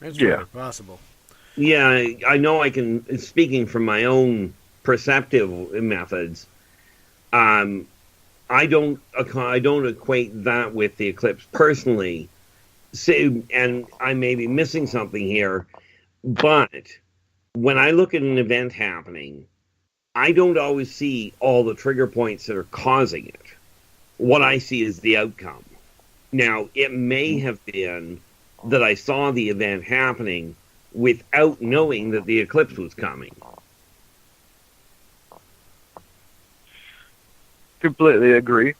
Speaker 7: It's very possible.
Speaker 10: Yeah, I know I can, speaking from my own perceptive methods, I don't equate that with the eclipse personally. So, and I may be missing something here, but when I look at an event happening, I don't always see all the trigger points that are causing it. What I see is the outcome. Now, it may have been that I saw the event happening without knowing that the eclipse was coming.
Speaker 6: Completely agree.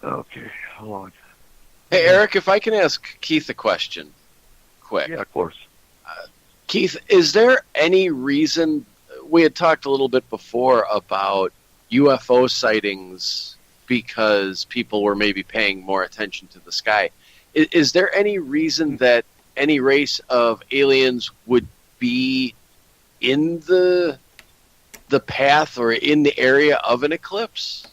Speaker 6: Okay, hold on.
Speaker 9: Hey, Eric, if I can ask Keith a question, quick.
Speaker 6: Yeah, of course.
Speaker 9: Keith, is there any reason, we had talked a little bit before about UFO sightings because people were maybe paying more attention to the sky. Is there any reason that any race of aliens would be in the path or in the area of an eclipse?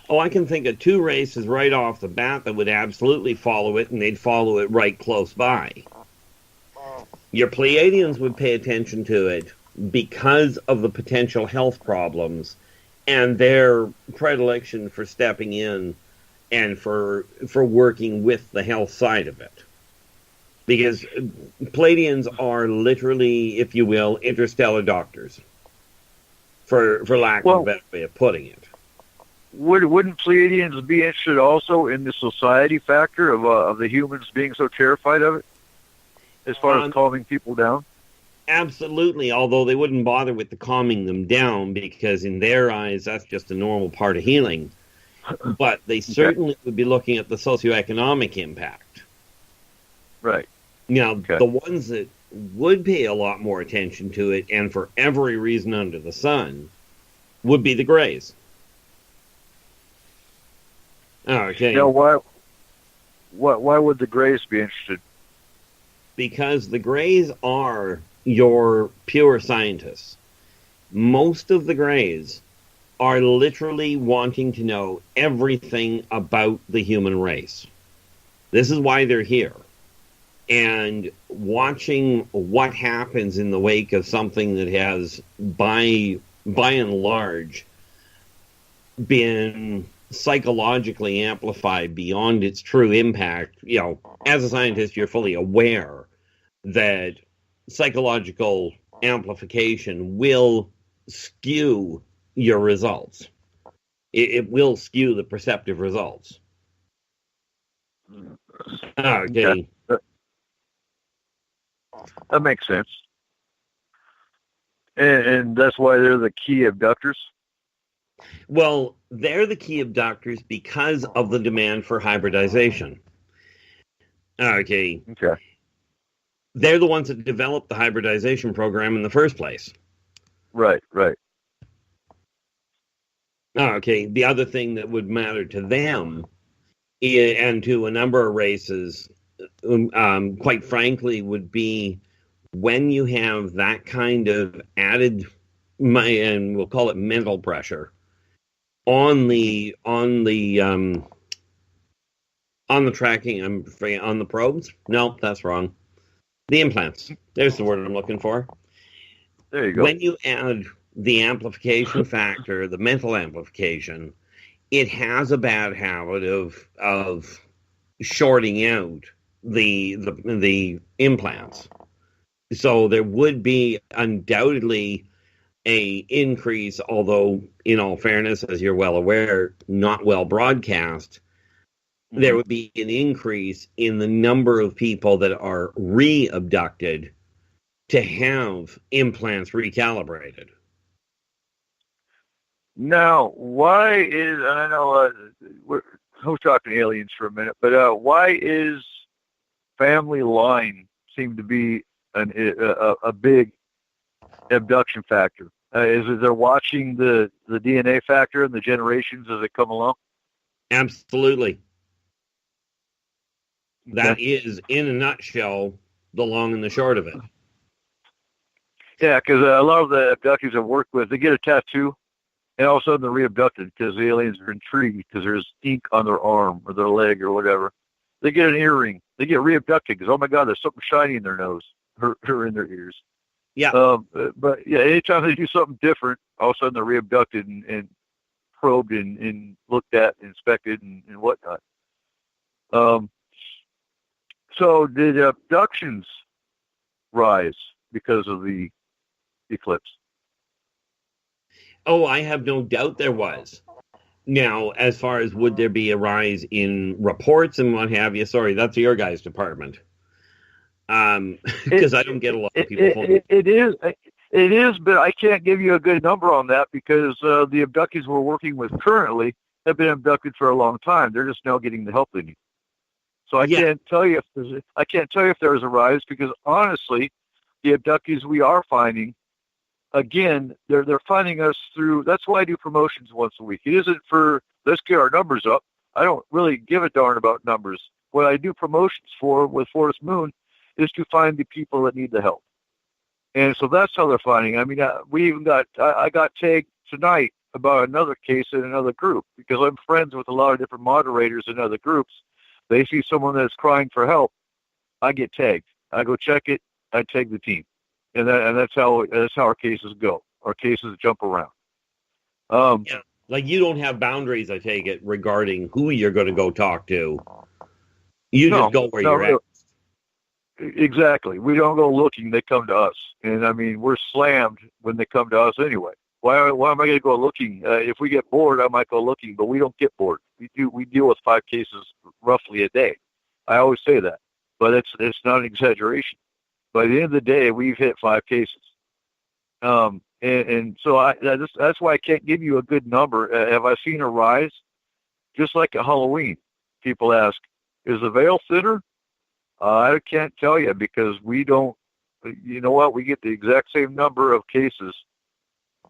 Speaker 10: Oh, I can think of two races right off the bat that would absolutely follow it, and they'd follow it right close by. Your Pleiadians would pay attention to it because of the potential health problems and their predilection for stepping in and for working with the health side of it. Because Pleiadians are literally, if you will, interstellar doctors, for lack of a better way of putting it.
Speaker 6: Wouldn't Pleiadians be interested also in the society factor of the humans being so terrified of it, as far as calming people down?
Speaker 10: Absolutely, although they wouldn't bother with the calming them down because in their eyes that's just a normal part of healing. But they certainly would be looking at the socioeconomic impact.
Speaker 6: Right.
Speaker 10: Now, the ones that would pay a lot more attention to it, and for every reason under the sun, would be the Greys. Okay.
Speaker 6: Now, why would the Greys be interested?
Speaker 10: Because the Greys are your pure scientists. Most of the Greys are literally wanting to know everything about the human race. This is why they're here. And watching what happens in the wake of something that has, by and large, been psychologically amplified beyond its true impact. As a scientist, you're fully aware that psychological amplification will skew your results. It will skew the perceptive results. Okay.
Speaker 6: That makes sense. And that's why they're the key abductors?
Speaker 10: Well, they're the key abductors because of the demand for hybridization. Okay. They're the ones that developed the hybridization program in the first place.
Speaker 6: Right.
Speaker 10: Okay. The other thing that would matter to them, and to a number of races, quite frankly, would be when you have that kind of added, and we'll call it mental pressure, on the tracking. I'm afraid on the probes. No, that's wrong. The implants. There's the word I'm looking for.
Speaker 6: There you go.
Speaker 10: When you add the amplification factor, the mental amplification, it has a bad habit of shorting out the implants. So there would be undoubtedly a increase, although in all fairness, as you're well aware, not well broadcast, there would be an increase in the number of people that are re-abducted to have implants recalibrated.
Speaker 6: Now, why is, and I know we're talking aliens for a minute, but why is family line seem to be a big abduction factor? Is it they're watching the DNA factor and the generations as they come along?
Speaker 10: Absolutely. That is, in a nutshell, the long and the short of it.
Speaker 6: Yeah, because a lot of the abductees I've worked with, they get a tattoo, and all of a sudden they're re-abducted because the aliens are intrigued because there's ink on their arm or their leg or whatever. They get an earring. They get re-abducted because, oh my God, there's something shiny in their nose or in their ears.
Speaker 10: Yeah.
Speaker 6: But yeah, anytime they do something different, all of a sudden they're re-abducted and probed and looked at, inspected, and whatnot. So did abductions rise because of the eclipse?
Speaker 10: Oh, I have no doubt there was. Now, as far as would there be a rise in reports and what have you, sorry, that's your guys' department. Because I don't get a lot of people.
Speaker 6: It is, but I can't give you a good number on that because the abductees we're working with currently have been abducted for a long time. They're just now getting the help they need. So I can't tell you if there's a rise because honestly, the abductees we are finding, again, they're finding us through. That's why I do promotions once a week. It isn't for let's get our numbers up. I don't really give a darn about numbers. What I do promotions for with Forest Moon is to find the people that need the help. And so that's how they're finding. I mean, I got tagged tonight about another case in another group because I'm friends with a lot of different moderators in other groups. They see someone that's crying for help, I get tagged. I go check it. I tag the team, and that's how our cases go. Our cases jump around.
Speaker 10: Yeah, like you don't have boundaries, I take it, regarding who you're going to go talk to. You just go where you're at.
Speaker 6: Exactly. We don't go looking. They come to us, and I mean we're slammed when they come to us anyway. Why am I going to go looking? If we get bored, I might go looking, but we don't get bored. We deal with 5 cases roughly a day. I always say that, but it's not an exaggeration. By the end of the day, we've hit 5 cases, and so that's why I can't give you a good number. Have I seen a rise? Just like at Halloween, people ask, "Is the veil thinner?" I can't tell you because we don't. You know what? We get the exact same number of cases,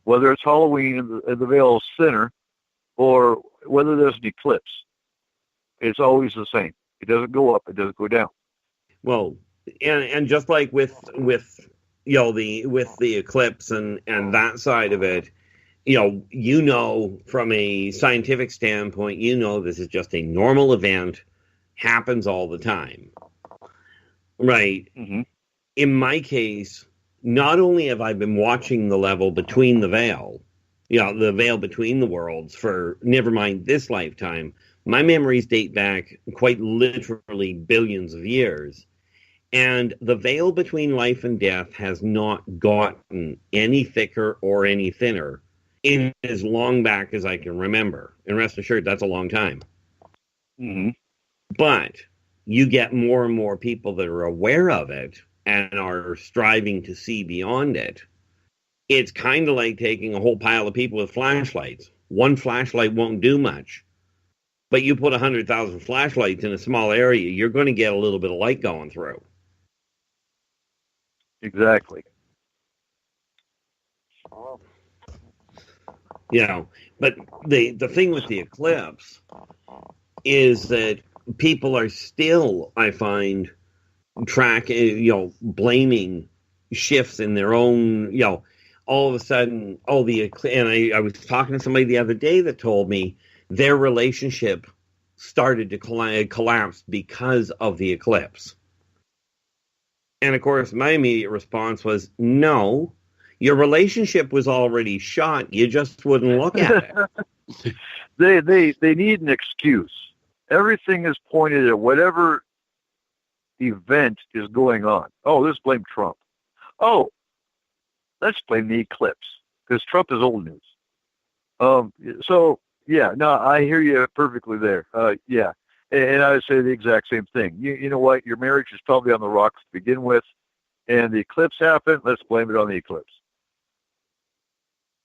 Speaker 6: whether it's Halloween and the veil is thinner, or whether there's an eclipse. It's always the same. It doesn't go up. It doesn't go down.
Speaker 10: Well, and just like with the eclipse and that side of it, from a scientific standpoint, this is just a normal event, happens all the time, right? Mm-hmm. In my case, not only have I been watching the level between the veil between the worlds for never mind this lifetime, my memories date back quite literally billions of years. And the veil between life and death has not gotten any thicker or any thinner in as long back as I can remember. And rest assured, that's a long time.
Speaker 6: Mm-hmm.
Speaker 10: But you get more and more people that are aware of it and are striving to see beyond it. It's kind of like taking a whole pile of people with flashlights. One flashlight won't do much. But you put 100,000 flashlights in a small area, you're going to get a little bit of light going through.
Speaker 6: Exactly.
Speaker 10: But the thing with the eclipse is that people are still, I find, blaming shifts in their own, all of a sudden, I was talking to somebody the other day that told me their relationship started to collapse because of the eclipse. And of course, my immediate response was, no, your relationship was already shot. You just wouldn't look at it.
Speaker 6: They need an excuse. Everything is pointed at whatever event is going on. Oh, let's blame Trump. Oh, let's blame the eclipse, because Trump is old news. So, yeah, no, I hear you perfectly there. Yeah, and I would say the exact same thing. You know what? Your marriage is probably on the rocks to begin with, and the eclipse happened. Let's blame it on the eclipse.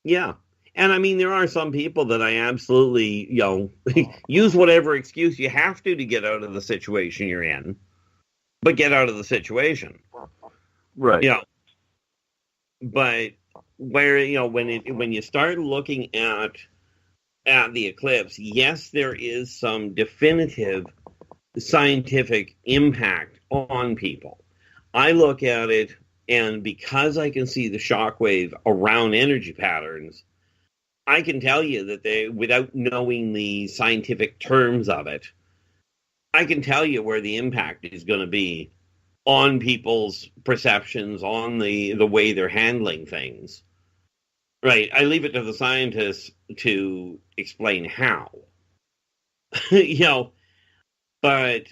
Speaker 10: Yeah. And I mean, there are some people that I absolutely, use whatever excuse you have to get out of the situation you're in, but get out of the situation.
Speaker 6: Right.
Speaker 10: Yeah. But where, when you start looking at the eclipse, yes, there is some definitive scientific impact on people. I look at it, and because I can see the shockwave around energy patterns, I can tell you that without knowing the scientific terms of it, I can tell you where the impact is going to be on people's perceptions, on the way they're handling things. Right. I leave it to the scientists to explain how. But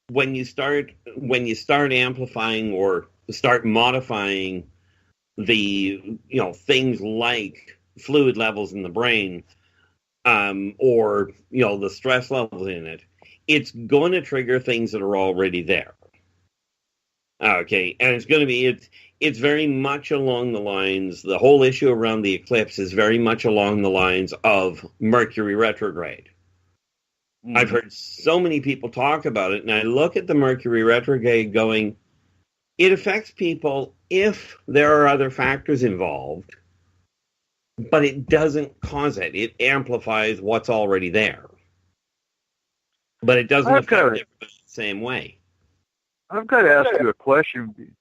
Speaker 10: when you start amplifying or start modifying the, things like fluid levels in the brain, or the stress levels in it, it's going to trigger things that are already there. Okay, and it's going to be it's very much along the lines. The whole issue around the eclipse is very much along the lines of Mercury retrograde. Mm-hmm. I've heard so many people talk about it, and I look at the Mercury retrograde going, it affects people if there are other factors involved, but it doesn't cause it. It amplifies what's already there. But it doesn't affect everybody the same way.
Speaker 6: I've got to ask you a question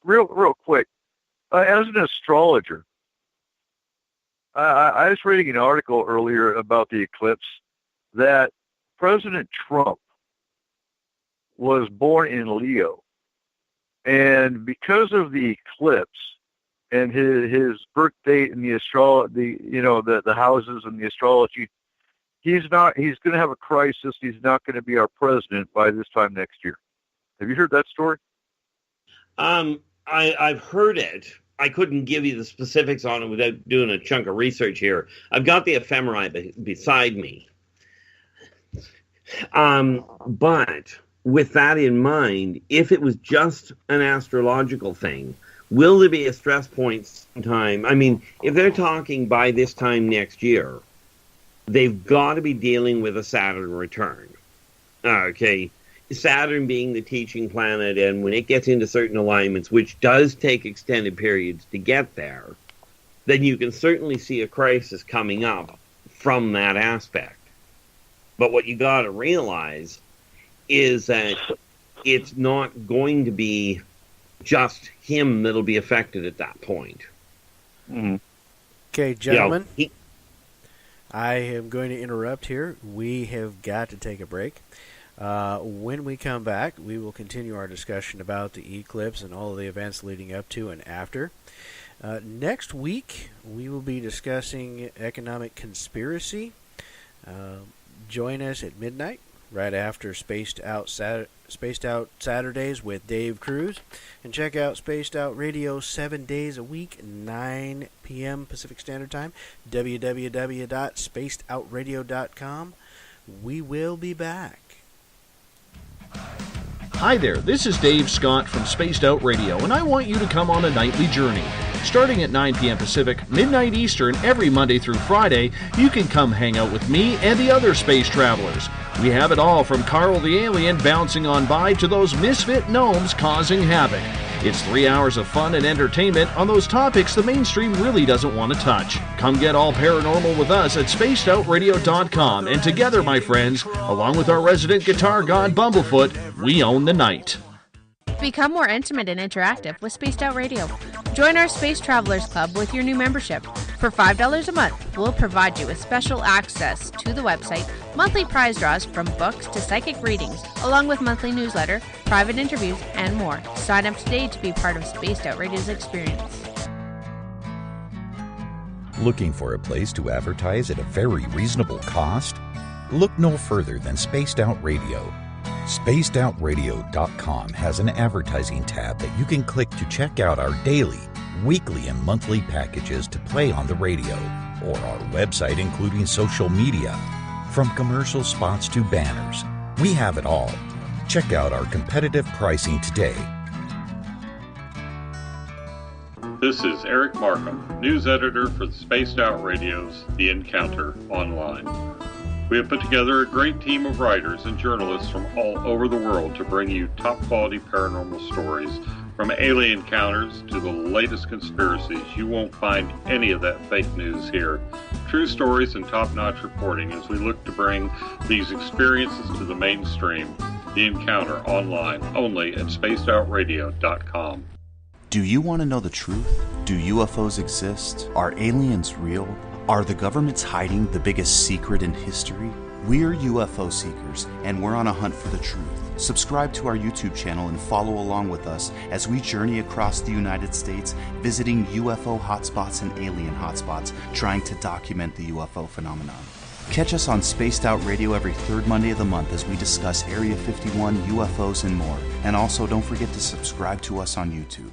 Speaker 6: real quick. As an astrologer, I was reading an article earlier about the eclipse that President Trump was born in Leo. And because of the eclipse and his birth date and the houses and the astrology, he's going to have a crisis. He's not going to be our president by this time next year. Have you heard that story?
Speaker 10: I've heard it. I couldn't give you the specifics on it without doing a chunk of research here. I've got the ephemera beside me. But with that in mind, if it was just an astrological thing, will there be a stress point sometime? I mean, if they're talking by this time next year, they've got to be dealing with a Saturn return. Okay. Saturn being the teaching planet, and when it gets into certain alignments, which does take extended periods to get there, then you can certainly see a crisis coming up from that aspect. But what you got to realize is that it's not going to be just him that'll be affected at that point.
Speaker 7: Mm-hmm. Okay, gentlemen. I am going to interrupt here. We have got to take a break. When we come back, we will continue our discussion about the eclipse and all of the events leading up to and after. Next week, we will be discussing economic conspiracy. Join us at midnight, right after Spaced Out Saturdays with Dave Cruz. And check out Spaced Out Radio 7 days a week, 9 p.m. Pacific Standard Time, www.spacedoutradio.com. We will be back.
Speaker 3: Hi there, this is Dave Scott from Spaced Out Radio, and I want you to come on a nightly journey. Starting at 9 p.m. Pacific, midnight Eastern, every Monday through Friday, you can come hang out with me and the other space travelers. We have it all from Carl the Alien bouncing on by to those misfit gnomes causing havoc. It's 3 hours of fun and entertainment on those topics the mainstream really doesn't want to touch. Come get all paranormal with us at spacedoutradio.com, and together, my friends, along with our resident guitar god Bumblefoot, we own the night.
Speaker 12: Become more intimate and interactive with Spaced Out Radio. Join our Space Travelers Club with your new membership. For $5 a month, we'll provide you with special access to the website, monthly prize draws from books to psychic readings, along with monthly newsletter, private interviews, and more. Sign up today to be part of Spaced Out Radio's experience.
Speaker 13: Looking for a place to advertise at a very reasonable cost? Look no further than Spaced Out Radio. SpacedOutRadio.com has an advertising tab that you can click to check out our daily, weekly, and monthly packages to play on the radio, or our website including social media. From commercial spots to banners, we have it all. Check out our competitive pricing today.
Speaker 11: This is Eric Markham, news editor for the Spaced Out Radio's The Encounter Online. We have put together a great team of writers and journalists from all over the world to bring you top-quality paranormal stories, from alien encounters to the latest conspiracies. You won't find any of that fake news here. True stories and top-notch reporting as we look to bring these experiences to the mainstream. The Encounter Online, only at spacedoutradio.com.
Speaker 14: Do you want to know the truth? Do UFOs exist? Are aliens real? Are the governments hiding the biggest secret in history? We're UFO seekers, and we're on a hunt for the truth. Subscribe to our YouTube channel and follow along with us as we journey across the United States, visiting UFO hotspots and alien hotspots, trying to document the UFO phenomenon. Catch us on Spaced Out Radio every third Monday of the month as we discuss Area 51, UFOs, and more. And also, don't forget to subscribe to us on YouTube.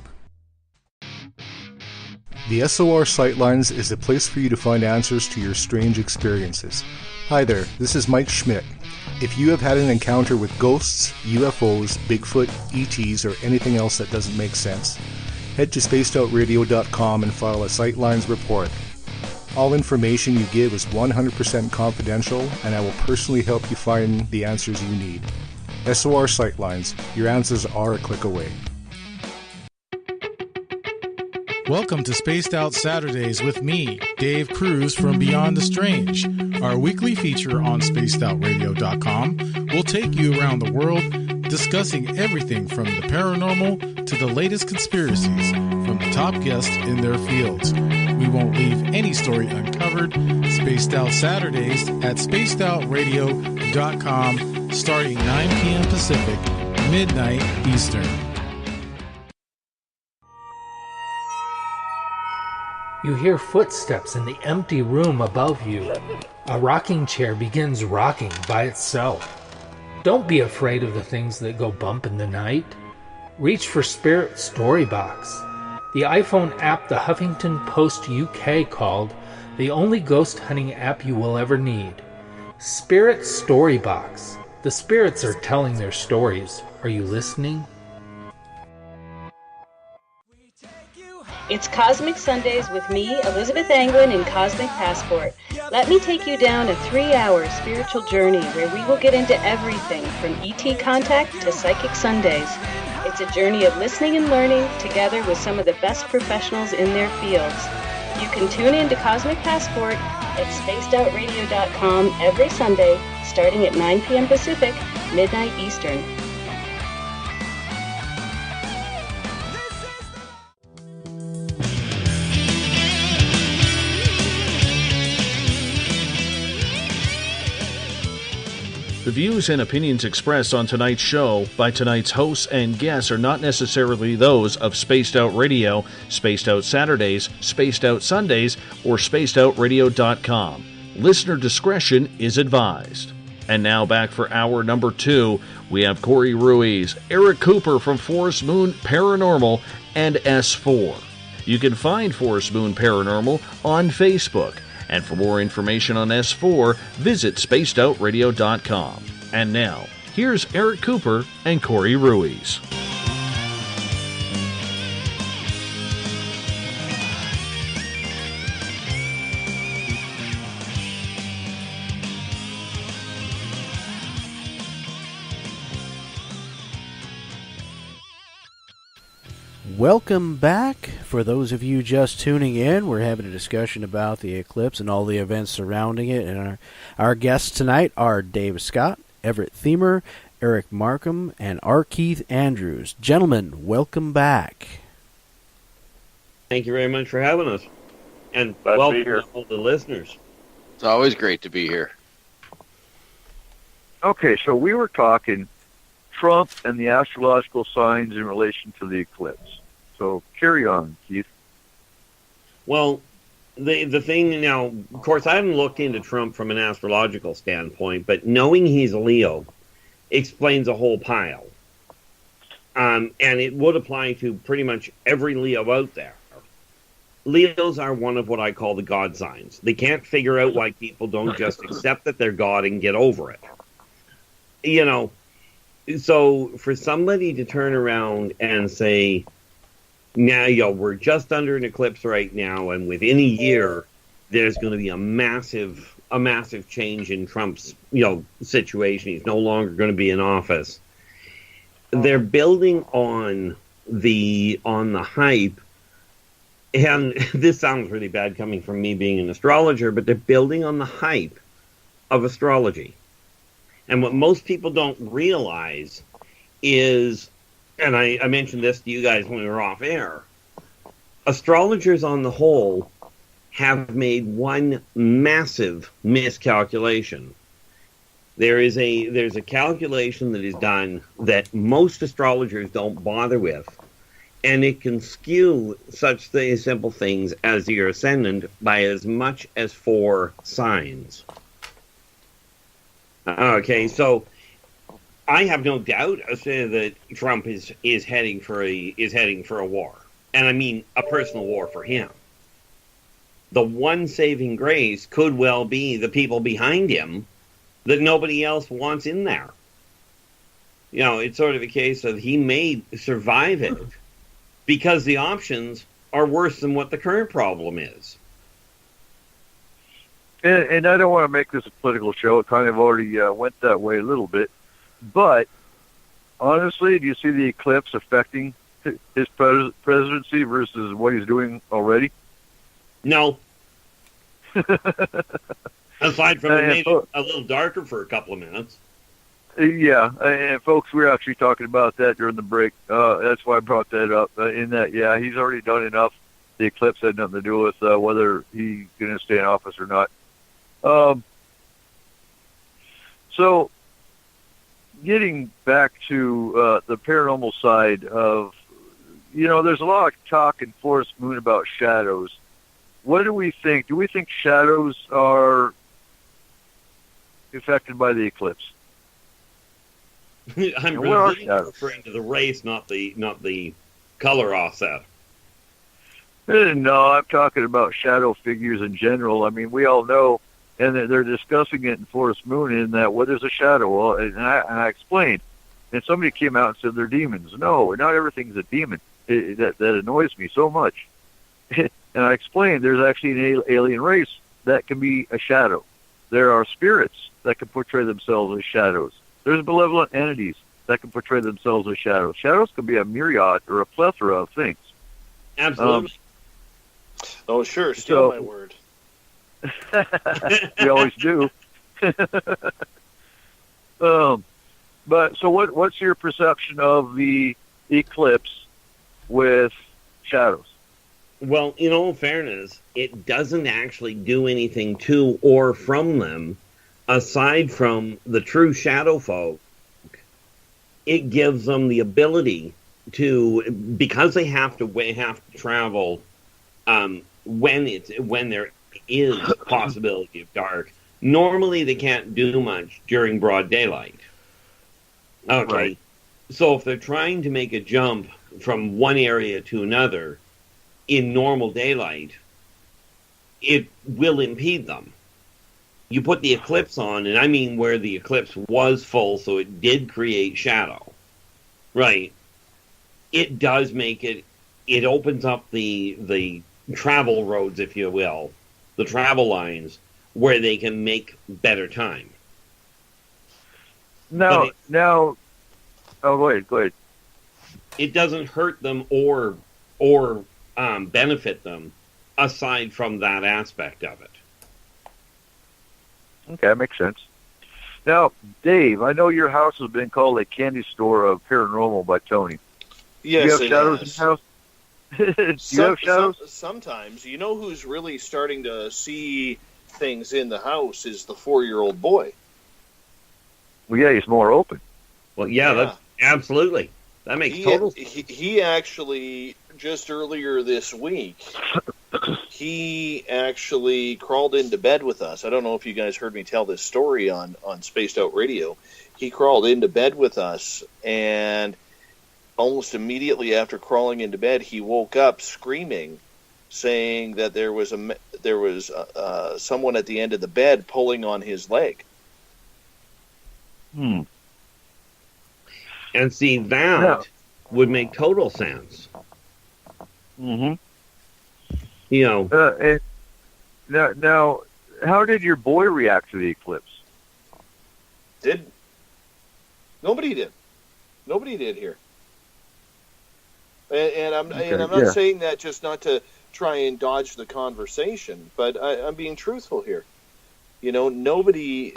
Speaker 15: The SOR Sightlines is a place for you to find answers to your strange experiences. Hi there, this is Mike Schmidt. If you have had an encounter with ghosts, UFOs, Bigfoot, ETs, or anything else that doesn't make sense, head to spacedoutradio.com and file a Sightlines report. All information you give is 100% confidential, and I will personally help you find the answers you need. SOR Sightlines, your answers are a click away.
Speaker 16: Welcome to Spaced Out Saturdays with me, Dave Cruz from Beyond the Strange. Our weekly feature on spacedoutradio.com will take you around the world discussing everything from the paranormal to the latest conspiracies from the top guests in their fields. We won't leave any story uncovered. Spaced Out Saturdays at spacedoutradio.com starting 9 p.m. Pacific, midnight Eastern.
Speaker 17: You hear footsteps in the empty room above you. A rocking chair begins rocking by itself. Don't be afraid of the things that go bump in the night. Reach for Spirit Storybox, the iPhone app the Huffington Post UK called the only ghost hunting app you will ever need. Spirit Storybox. The spirits are telling their stories. Are you listening?
Speaker 18: It's Cosmic Sundays with me, Elizabeth Anglin, in Cosmic Passport. Let me take you down a 3-hour spiritual journey where we will get into everything from ET contact to Psychic Sundays. It's a journey of listening and learning together with some of the best professionals in their fields. You can tune in to Cosmic Passport at spacedoutradio.com every Sunday starting at 9 p.m. Pacific, midnight Eastern.
Speaker 3: The views and opinions expressed on tonight's show by tonight's hosts and guests are not necessarily those of Spaced Out Radio, Spaced Out Saturdays, Spaced Out Sundays, or spacedoutradio.com. Listener discretion is advised. And now back for hour number 2, we have Corey Ruiz, Eric Cooper from Forest Moon Paranormal, and S4. You can find Forest Moon Paranormal on Facebook. And for more information on S4, visit spacedoutradio.com. And now, here's Eric Cooper and Corey Ruiz.
Speaker 7: Welcome back. For those of you just tuning in, we're having a discussion about the eclipse and all the events surrounding it. And our guests tonight are Dave Scott, Everett Thiemer, Eric Markham, and R. Keith Andrews. Gentlemen, welcome back.
Speaker 10: Thank you very much for having us. And
Speaker 6: Glad to be
Speaker 10: welcome
Speaker 6: here.
Speaker 10: to all the listeners.
Speaker 9: It's always great to be here.
Speaker 6: Okay, so we were talking Trump and the astrological signs in relation to the eclipse. So carry on, Keith.
Speaker 10: Well, the thing now, of course, I haven't looked into Trump from an astrological standpoint, but knowing he's a Leo explains a whole pile. And it would apply to pretty much every Leo out there. Leos are one of what I call the God signs. They can't figure out why people don't just accept that they're God and get over it. You know, so for somebody to turn around and say, now, we're just under an eclipse right now, and within a year, there's going to be a massive change in Trump's, situation. He's no longer going to be in office. They're building on the hype. And this sounds really bad coming from me being an astrologer, but they're building on the hype of astrology. And what most people don't realize is, and I mentioned this to you guys when we were off air, astrologers on the whole have made one massive miscalculation. There's a calculation that is done that most astrologers don't bother with. And it can skew such simple things as your ascendant by as much as 4 signs. Okay, so I have no doubt that Trump is heading for a war, and I mean a personal war for him. The one saving grace could well be the people behind him that nobody else wants in there. It's sort of a case of he may survive it. Because the options are worse than what the current problem is.
Speaker 6: And I don't want to make this a political show. It kind of already went that way a little bit. But, honestly, do you see the eclipse affecting his presidency versus what he's doing already?
Speaker 10: No. Aside from it made it a little darker for a couple of minutes.
Speaker 6: Yeah, and folks, we were actually talking about that during the break. That's why I brought that up. In that, yeah, he's already done enough. The eclipse had nothing to do with whether he's going to stay in office or not. So, getting back to the paranormal side of, there's a lot of talk in Forest Moon about shadows. What do we think? Do we think shadows are affected by the eclipse?
Speaker 10: I'm really referring to the race, not the color offset.
Speaker 6: No, I'm talking about shadow figures in general. I mean, we all know, and they're discussing it in Forest Moon, in that what is a shadow? Well, and I explained, and somebody came out and said they're demons. No, not everything's a demon. That annoys me so much. And I explained there's actually an alien race that can be a shadow. There are spirits that can portray themselves as shadows. There's malevolent entities that can portray themselves as shadows. Shadows can be a myriad or a plethora of things.
Speaker 10: Absolutely.
Speaker 8: Oh, sure. Steal my word.
Speaker 6: We always do. But so what's your perception of the eclipse with shadows?
Speaker 10: Well, in all fairness, it doesn't actually do anything to or from them. Aside from the true shadow folk, it gives them the ability to, because they have to travel when there is possibility of dark. Normally, they can't do much during broad daylight. Okay,
Speaker 6: right.
Speaker 10: So if they're trying to make a jump from one area to another in normal daylight, it will impede them. You put the eclipse on, and I mean where the eclipse was full, so it did create shadow. Right. It does make it opens up the travel roads, if you will, the travel lines, where they can make better time.
Speaker 6: Now, go ahead.
Speaker 10: It doesn't hurt them or benefit them, aside from that aspect of it.
Speaker 6: Okay, that makes sense. Now, Dave, I know your house has been called a candy store of paranormal by Tony.
Speaker 8: Yes,
Speaker 6: Do you have shadows in your house? Do you have shadows?
Speaker 8: Sometimes. You know who's really starting to see things in the house is the 4-year-old boy.
Speaker 6: Well, yeah, he's more open.
Speaker 10: Well, yeah. That's absolutely. That makes total sense.
Speaker 8: He actually, just earlier this week, he actually crawled into bed with us. I don't know if you guys heard me tell this story on Spaced Out Radio. He crawled into bed with us, and almost immediately after crawling into bed, he woke up screaming, saying that there was someone at the end of the bed pulling on his leg.
Speaker 10: And see, that would make total sense.
Speaker 6: Mm-hmm.
Speaker 10: You know.
Speaker 6: Now, how did your boy react to the eclipse?
Speaker 8: Nobody did. Nobody did here. And I'm not saying that just not to try and dodge the conversation, but I'm being truthful here. You know, nobody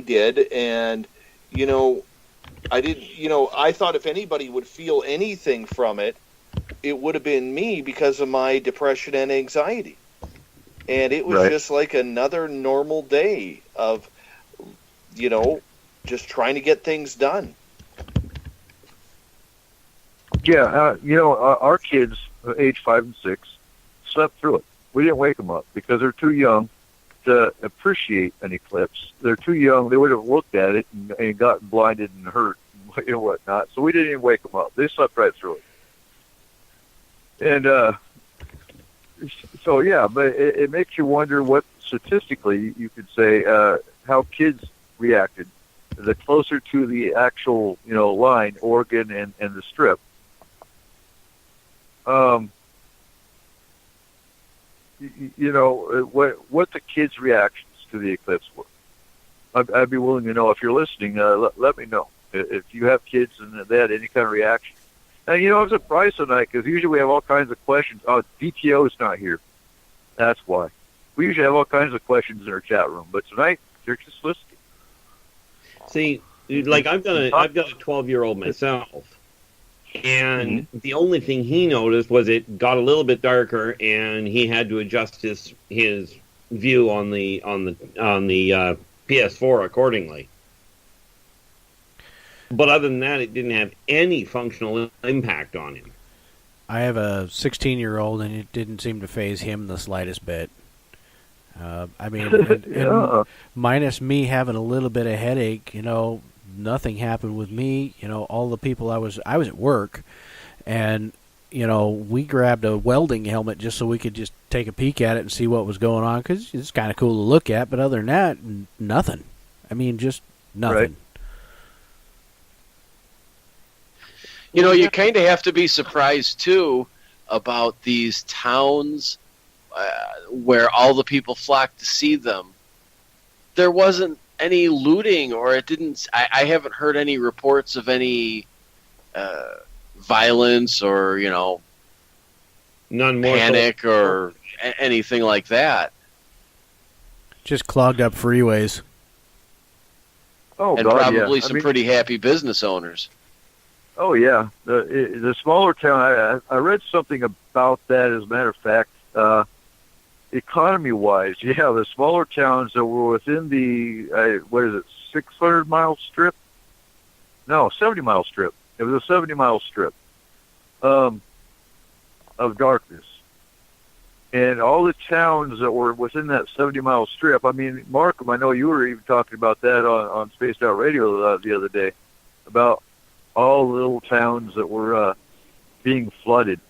Speaker 8: did, and you know, I didn't. You know, I thought if anybody would feel anything from it, it would have been me because of my depression and anxiety. And it was just like another normal day of, you know, just trying to get things done.
Speaker 6: Yeah, you know, our kids, age 5 and 6, slept through it. We didn't wake them up because they're too young to appreciate an eclipse. They're too young. They would have looked at it and gotten blinded and hurt and whatnot. So we didn't even wake them up. They slept right through it. And so, yeah, but it makes you wonder what statistically you could say how kids reacted. The closer to the actual, you know, line, Oregon and the Strip. You know, what the kids' reactions to the eclipse were. I'd be willing to know. If you're listening, let me know if you have kids and they had any kind of reaction. And, you know, I'm surprised tonight because usually we have all kinds of questions. Oh, DTO's not here. That's why. We usually have all kinds of questions in our chat room, but tonight they're just listening.
Speaker 10: See, like I've got a 12-year-old myself, and the only thing he noticed was it got a little bit darker, and he had to adjust his view on the PS4 accordingly. But other than that, it didn't have any functional impact on him.
Speaker 7: I have a 16-year-old, and it didn't seem to faze him the slightest bit. I mean, and minus me having a little bit of headache, you know, nothing happened with me. You know, all the people I was at work, and you know, we grabbed a welding helmet just so we could just take a peek at it and see what was going on because it's kind of cool to look at. But other than that, nothing. I mean, just nothing.
Speaker 6: Right.
Speaker 9: You know, you kind of have to be surprised, too, about these towns where all the people flock to see them. There wasn't any looting, or it didn't. I haven't heard any reports of any violence or, you know, panic or anything like that.
Speaker 7: Just clogged up freeways.
Speaker 6: Oh,
Speaker 9: and
Speaker 6: God,
Speaker 9: probably
Speaker 6: yeah.
Speaker 9: some pretty happy business owners.
Speaker 6: Oh, yeah. The smaller town, I read something about that, as a matter of fact. Economy-wise, yeah, the smaller towns that were within the, 600-mile strip? No, 70-mile strip. It was a 70-mile strip of darkness. And all the towns that were within that 70-mile strip, I mean, Markham, I know you were even talking about that on Spaced Out Radio the other day, about all the little towns that were being flooded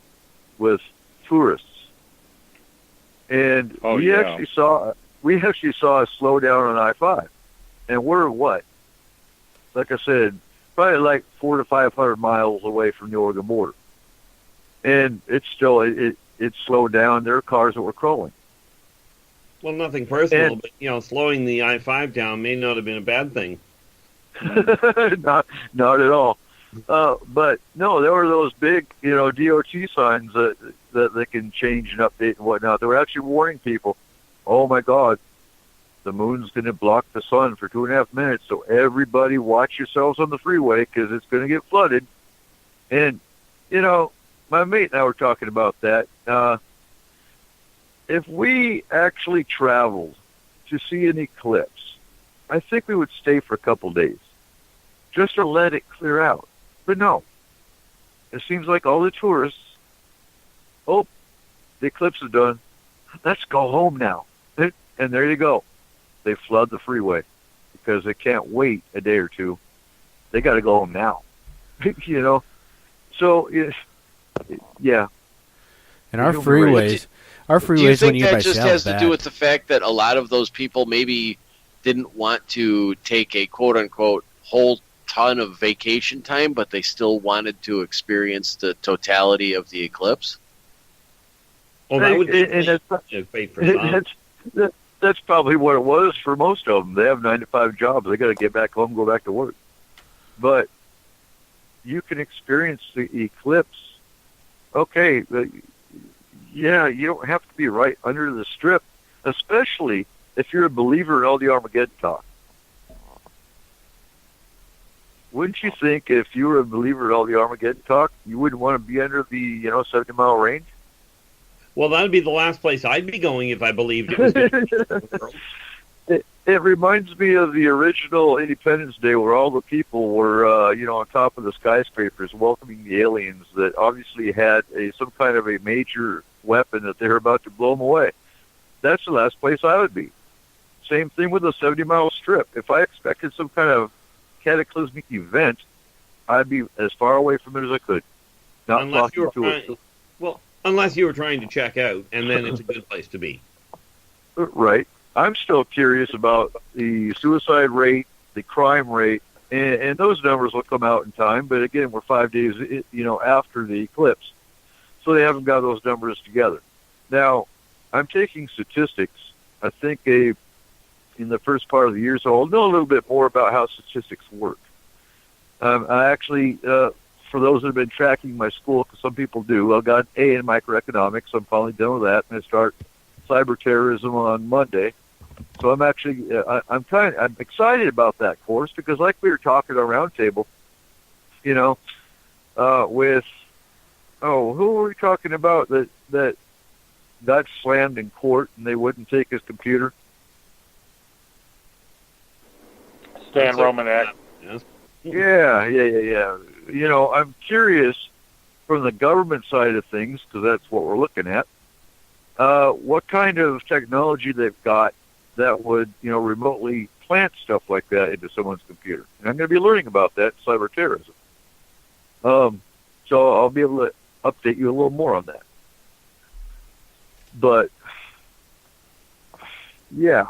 Speaker 6: with tourists. And we actually saw a slowdown on I-5. And we're what? Like I said, probably like 400 to 500 miles away from the Oregon border. And it's still, it slowed down. There are cars that were crawling.
Speaker 10: Well, nothing personal, but, you know, slowing the I-5 down may not have been a bad thing.
Speaker 6: Not at all. But no, there were those big, you know, DOT signs that they can change and update and whatnot. They were actually warning people, oh my God, the moon's going to block the sun for 2.5 minutes. So everybody watch yourselves on the freeway because it's going to get flooded. And, you know, my mate and I were talking about that. If we actually traveled to see an eclipse, I think we would stay for a couple days just to let it clear out. But no, it seems like all the tourists, oh, the eclipse is done. Let's go home now. And there you go. They flood the freeway because they can't wait a day or two. They got to go home now. So, yeah.
Speaker 7: And our
Speaker 9: Do
Speaker 7: freeways,
Speaker 9: you think
Speaker 7: when you
Speaker 9: that
Speaker 7: by
Speaker 9: just
Speaker 7: sound
Speaker 9: has to
Speaker 7: bad.
Speaker 9: do with the fact that a lot of those people maybe didn't want to take a quote-unquote whole ton of vacation time, but they still wanted to experience the totality of the eclipse?
Speaker 10: Well, that would
Speaker 6: that's probably what it was for most of them. They have 9-to-5 jobs. They got to get back home, go back to work. But you can experience the eclipse. Okay, yeah, you don't have to be right under the strip, especially if you're a believer in all the Armageddon talk. Wouldn't you think if you were a believer in all the Armageddon talk, you wouldn't want to be under the 70-mile range?
Speaker 10: Well, that would be the last place I'd be going if I believed it was good.
Speaker 6: It reminds me of the original Independence Day where all the people were, on top of the skyscrapers welcoming the aliens that obviously had some kind of a major weapon that they were about to blow them away. That's the last place I would be. Same thing with the 70-mile strip. If I expected some kind of cataclysmic event, I'd be as far away from it as I could. Not talking to it.
Speaker 10: Well, unless you were trying to check out, and then it's a good place to be.
Speaker 6: Right. I'm still curious about the suicide rate, the crime rate, and those numbers will come out in time. But again, we're 5 days, after the eclipse, so they haven't got those numbers together. Now, I'm taking statistics. I think in the first part of the year, so I'll know a little bit more about how statistics work. I actually, for those that have been tracking my school, because some people do, I got an A in microeconomics. So I'm finally done with that, and I start cyber terrorism on Monday. So I'm actually, I'm excited about that course because, like we were talking at our roundtable, with, who were we talking about that got slammed in court and they wouldn't take his computer?
Speaker 11: Stan Romanek.
Speaker 6: Yeah. I'm curious from the government side of things, because that's what we're looking at, what kind of technology they've got that would, remotely plant stuff like that into someone's computer. And I'm going to be learning about that in cyber terrorism. So I'll be able to update you a little more on that. But, yeah,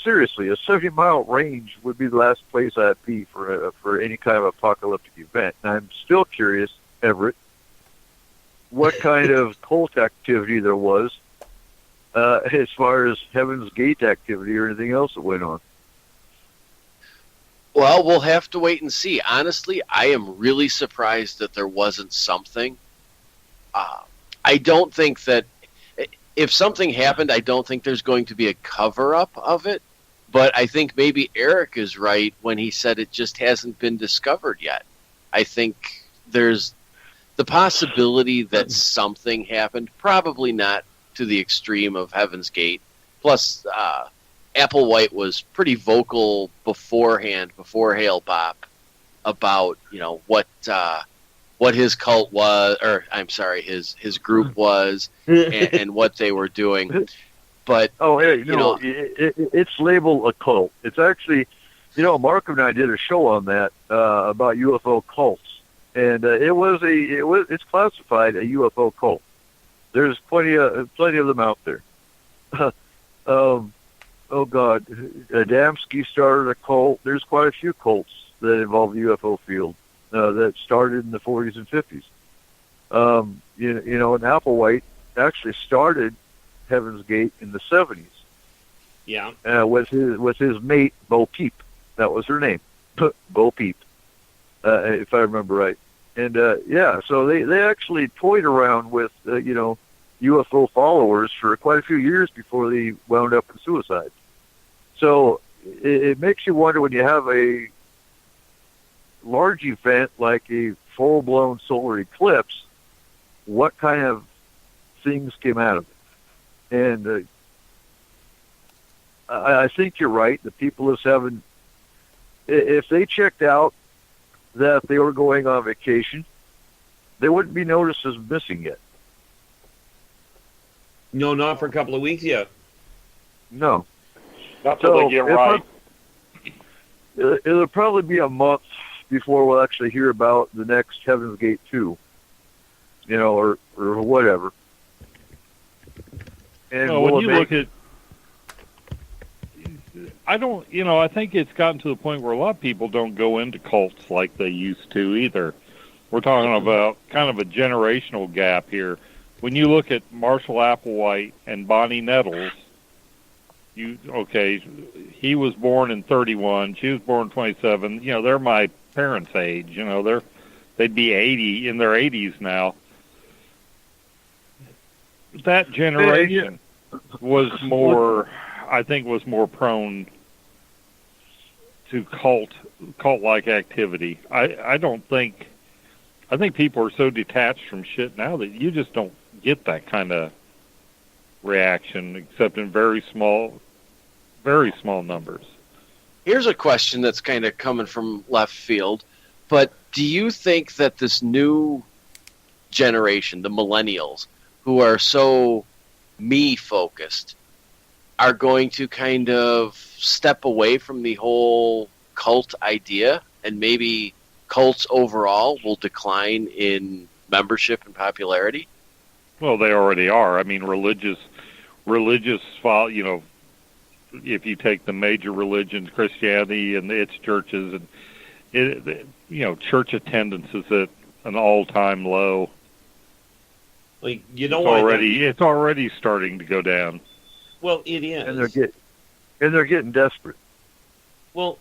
Speaker 6: seriously, a 70-mile range would be the last place I'd be for any kind of apocalyptic event. And I'm still curious, Everett, what kind of cult activity there was as far as Heaven's Gate activity or anything else that went on.
Speaker 9: Well, we'll have to wait and see. Honestly, I am really surprised that there wasn't something. I don't think that if something happened, I don't think there's going to be a cover-up of it. But I think maybe Eric is right when he said it just hasn't been discovered yet. I think there's the possibility that something happened, probably not to the extreme of Heaven's Gate. Plus, Applewhite was pretty vocal beforehand, before Hale Bop, about what his cult was, or I'm sorry, his group was, and what they were doing. But it's labeled a cult. It's actually, Mark and I did a show on that about UFO cults, and it's classified a UFO cult. There's plenty of them out there. Oh God, Adamski started a cult. There's quite a few cults that involve the UFO field that started in the 40s and 50s. And Applewhite actually started Heaven's Gate in the 70s.
Speaker 10: Yeah.
Speaker 6: With his mate Bo Peep. That was her name, Bo Peep, if I remember right. And so they actually toyed around with UFO followers for quite a few years before they wound up in suicide. So it makes you wonder when you have a large event like a full-blown solar eclipse, what kind of things came out of it. And I think you're right. The people is having, if they checked out that they were going on vacation, they wouldn't be noticed as missing yet.
Speaker 10: No, not for a couple of weeks yet.
Speaker 6: No.
Speaker 11: Not till they get right.
Speaker 6: It'll probably be a month before we'll actually hear about the next Heaven's Gate 2, or whatever. And
Speaker 11: well, when you look at, I think it's gotten to the point where a lot of people don't go into cults like they used to either. We're talking about kind of a generational gap here. When you look at Marshall Applewhite and Bonnie Nettles, he was born in 31, she was born in 27. They're my parents' age. They'd be 80 in their 80s now. That generation was more prone to cult-like activity. I think people are so detached from shit now that you just don't get that kind of reaction, except in very small numbers.
Speaker 9: Here's a question that's kind of coming from left field, but do you think that this new generation, the millennials, who are so me-focused, are going to kind of step away from the whole cult idea, and maybe cults overall will decline in membership and popularity?
Speaker 11: Well, they already are. I mean, religious, if you take the major religions, Christianity and its churches, and church attendance is at an all-time low.
Speaker 10: Well,
Speaker 11: it's already starting to go down.
Speaker 10: Well, it is,
Speaker 6: and they're getting desperate.
Speaker 10: Well,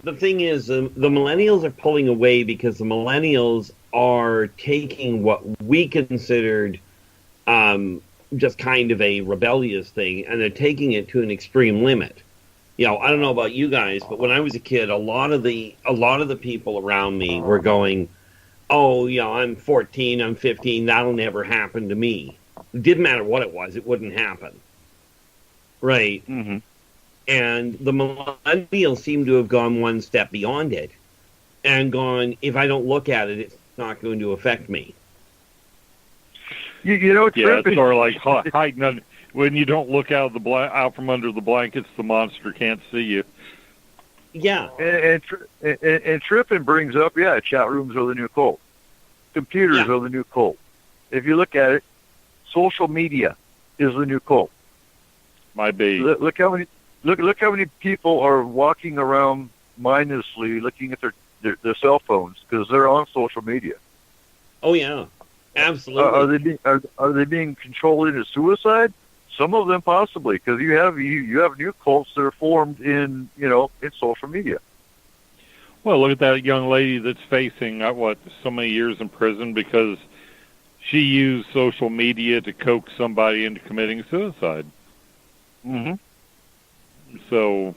Speaker 10: the thing is, the millennials are pulling away because the millennials are taking what we considered just kind of a rebellious thing, and they're taking it to an extreme limit. I don't know about you guys, but when I was a kid, a lot of the people around me were going, "Oh, I'm 14, I'm 15, that'll never happen to me." It didn't matter what it was; it wouldn't happen, right?
Speaker 6: Mm-hmm.
Speaker 10: And the millennials seem to have gone one step beyond it and gone, if I don't look at it, it's not going to affect me.
Speaker 11: It's sort of like hiding when you don't look out from under the blankets, the monster can't see you.
Speaker 10: Yeah.
Speaker 6: And Trippin brings up, chat rooms are the new cult. Computers are the new cult. If you look at it, social media is the new cult.
Speaker 11: Might be.
Speaker 6: Look how many people are walking around mindlessly looking at their cell phones because they're on social media.
Speaker 10: Oh yeah, absolutely.
Speaker 6: Are they being controlled into suicide? Some of them possibly, because you have new cults that are formed in social media.
Speaker 11: Well, look at that young lady that's facing so many years in prison because she used social media to coax somebody into committing suicide.
Speaker 6: Mm-hmm.
Speaker 11: So,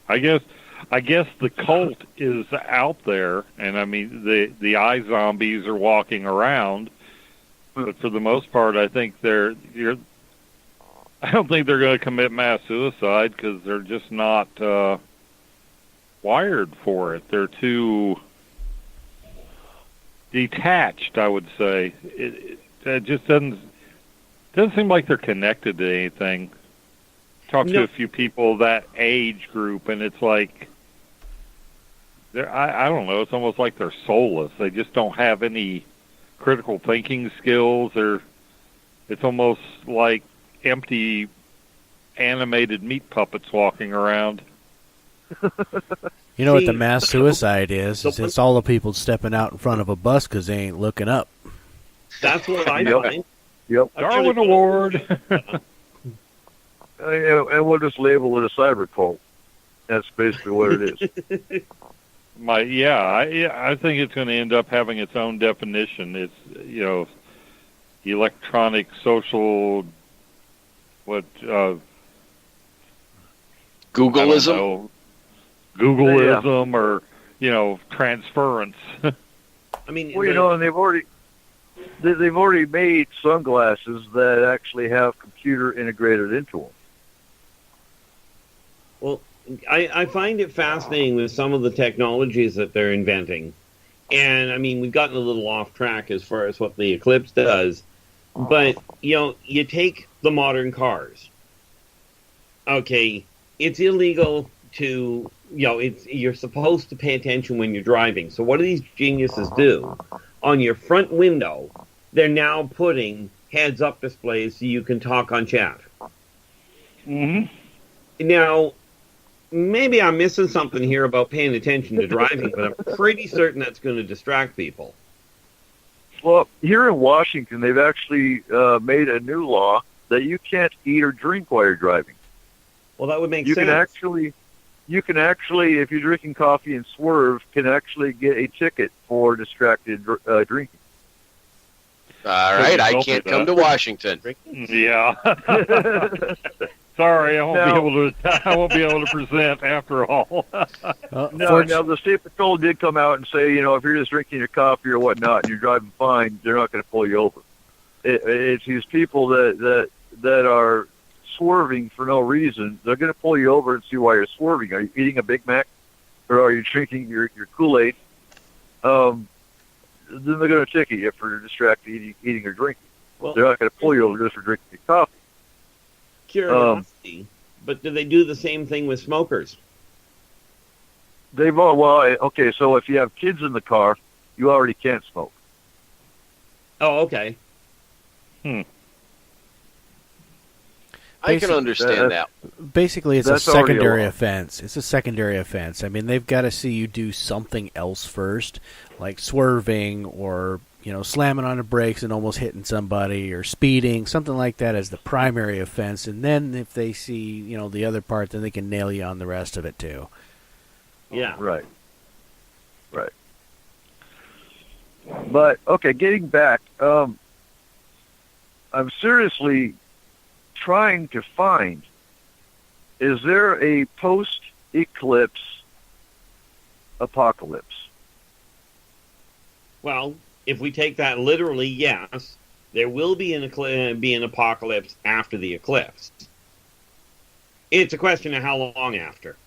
Speaker 11: I guess the cult is out there, and I mean the eye zombies are walking around, but for the most part, I think I don't think they're going to commit mass suicide because they're just not wired for it. They're too detached, I would say. It just doesn't seem like they're connected to anything. Talk to a few people that age group, and it's like I don't know. It's almost like they're soulless. They just don't have any critical thinking skills. It's almost like empty animated meat puppets walking around.
Speaker 7: You know what the mass suicide is? It's all the people stepping out in front of a bus because they ain't looking up.
Speaker 10: That's what I find.
Speaker 6: Yep.
Speaker 11: Darwin Award.
Speaker 6: And we'll just label it a cyber cult. That's basically what it is.
Speaker 11: I think it's going to end up having its own definition. It's electronic social
Speaker 9: Googleism.
Speaker 11: Googleism or transference.
Speaker 10: I mean,
Speaker 6: and they've already they've already made sunglasses that actually have computer integrated into them.
Speaker 10: Well, I find it fascinating with some of the technologies that they're inventing. And, I mean, we've gotten a little off track as far as what the Eclipse does. But, you take the modern cars. Okay, it's illegal to, you're supposed to pay attention when you're driving. So what do these geniuses do? On your front window, they're now putting heads-up displays so you can talk on chat.
Speaker 11: Mm-hmm.
Speaker 10: Now, maybe I'm missing something here about paying attention to driving, but I'm pretty certain that's going to distract people.
Speaker 6: Well, here in Washington, they've actually made a new law that you can't eat or drink while you're driving.
Speaker 10: Well, that would make
Speaker 6: you
Speaker 10: sense.
Speaker 6: You can actually, if you're drinking coffee and swerve, can actually get a ticket for distracted drinking.
Speaker 9: All right, I can't come to Washington.
Speaker 11: Yeah. Sorry, I won't be able to present after all.
Speaker 6: Now the state patrol did come out and say, if you're just drinking your coffee or whatnot and you're driving fine, they're not going to pull you over. It's these people that are swerving for no reason. They're going to pull you over and see why you're swerving. Are you eating a Big Mac, or are you drinking your Kool-Aid? Then they're going to ticket you for distracted eating or drinking.
Speaker 10: Well,
Speaker 6: they're not going to pull you over just for drinking your coffee.
Speaker 10: Curiosity, but do they do the same thing with smokers?
Speaker 6: Okay, so if you have kids in the car, you already can't smoke.
Speaker 10: Oh, okay.
Speaker 9: I can understand that.
Speaker 7: Basically, it's a
Speaker 6: That's already
Speaker 7: secondary
Speaker 6: a law.
Speaker 7: offense. It's a secondary offense. I mean, they've got to see you do something else first, like swerving or slamming on the brakes and almost hitting somebody, or speeding, something like that as the primary offense. And then if they see the other part, then they can nail you on the rest of it too.
Speaker 10: Yeah.
Speaker 6: Right. But okay, getting back, I'm seriously trying to find, is there a post-eclipse apocalypse?
Speaker 10: Well, if we take that literally, yes, there will be an apocalypse after the eclipse. It's a question of how long after.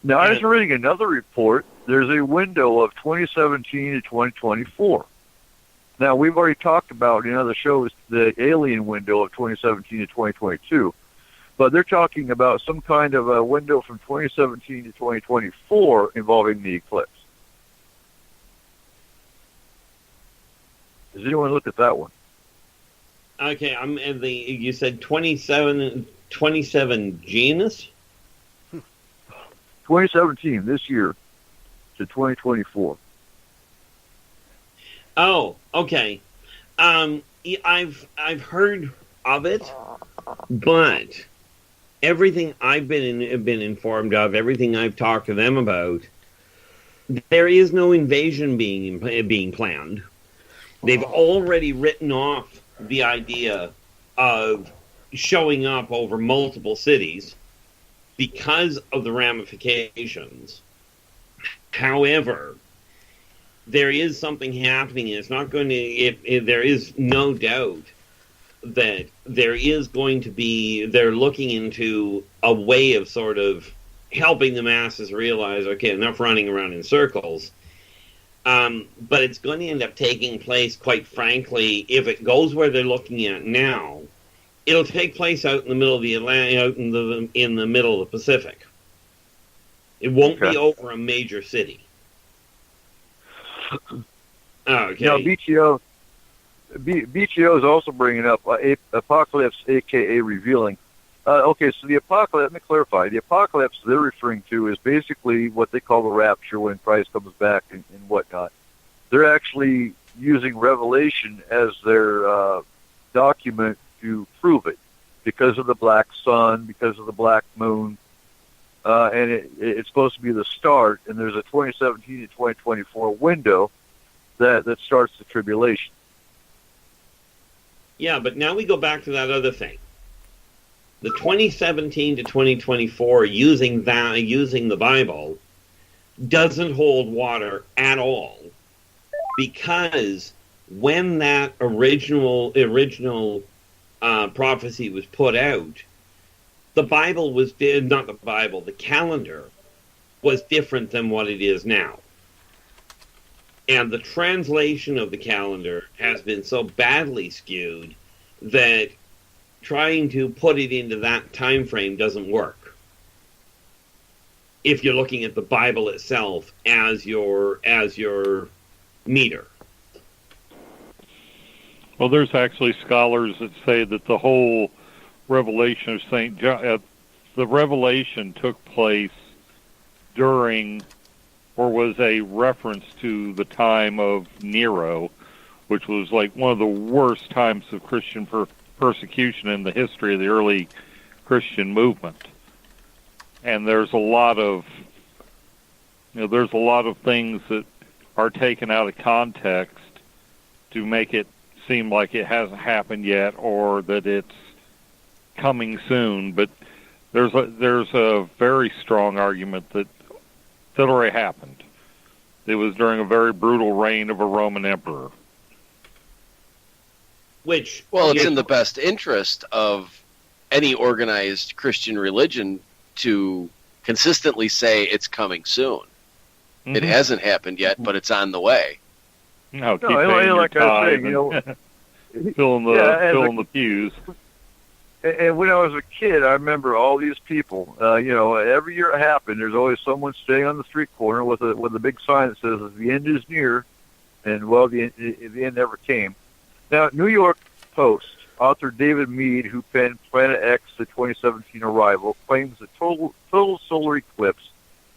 Speaker 6: Now, I was reading another report. There's a window of 2017 to 2024. Now, we've already talked about in other shows the alien window of 2017 to 2022, but they're talking about some kind of a window from 2017 to 2024 involving the eclipse. Does anyone look at that one?
Speaker 10: Okay, you said 27 genus?
Speaker 6: 2017, this year, to 2024.
Speaker 10: Oh, okay. I've heard of it, but everything I've been informed of, everything I've talked to them about, there is no invasion being planned. They've already written off the idea of showing up over multiple cities because of the ramifications. However, there is something happening, and it's not going to. There is no doubt that there is going to be. They're looking into a way of sort of helping the masses realize, okay, enough running around in circles. But it's going to end up taking place, quite frankly, if it goes where they're looking at now, it'll take place out in the middle of the Atlantic, out in the middle of the Pacific. It won't be over a major city. Okay.
Speaker 6: Now, BTO is also bringing up apocalypse, aka revealing. Okay, so the apocalypse, let me clarify. The apocalypse they're referring to is basically what they call the rapture, when Christ comes back and whatnot. They're actually using Revelation as their document to prove it, because of the black sun, because of the black moon, and it's supposed to be the start, and there's a 2017 to 2024 window that starts the tribulation.
Speaker 10: Yeah, but now we go back to that other thing. The 2017 to 2024 using the Bible doesn't hold water at all because when that original prophecy was put out, the Bible was not the Bible. The calendar was different than what it is now, and the translation of the calendar has been so badly skewed that trying to put it into that time frame doesn't work. If you're looking at the Bible itself as your meter.
Speaker 11: Well, there's actually scholars that say that the whole revelation of St. John, the revelation took place during, or was a reference to the time of Nero, which was like one of the worst times of Christian persecution in the history of the early Christian movement. And there's a lot of, there's a lot of things that are taken out of context to make it seem like it hasn't happened yet or that it's coming soon. But there's a very strong argument that already happened. It was during a very brutal reign of a Roman emperor.
Speaker 10: Which,
Speaker 9: it's in the best interest of any organized Christian religion to consistently say it's coming soon. Mm-hmm. It hasn't happened yet, but it's on the way.
Speaker 11: No, keep paying your
Speaker 6: like I was saying,
Speaker 11: filling the pews.
Speaker 6: And when I was a kid, I remember all these people. Every year it happened. There's always someone staying on the street corner with a big sign that says "The end is near," and the end never came. Now, New York Post author David Mead, who penned Planet X, the 2017 arrival, claims the total solar eclipse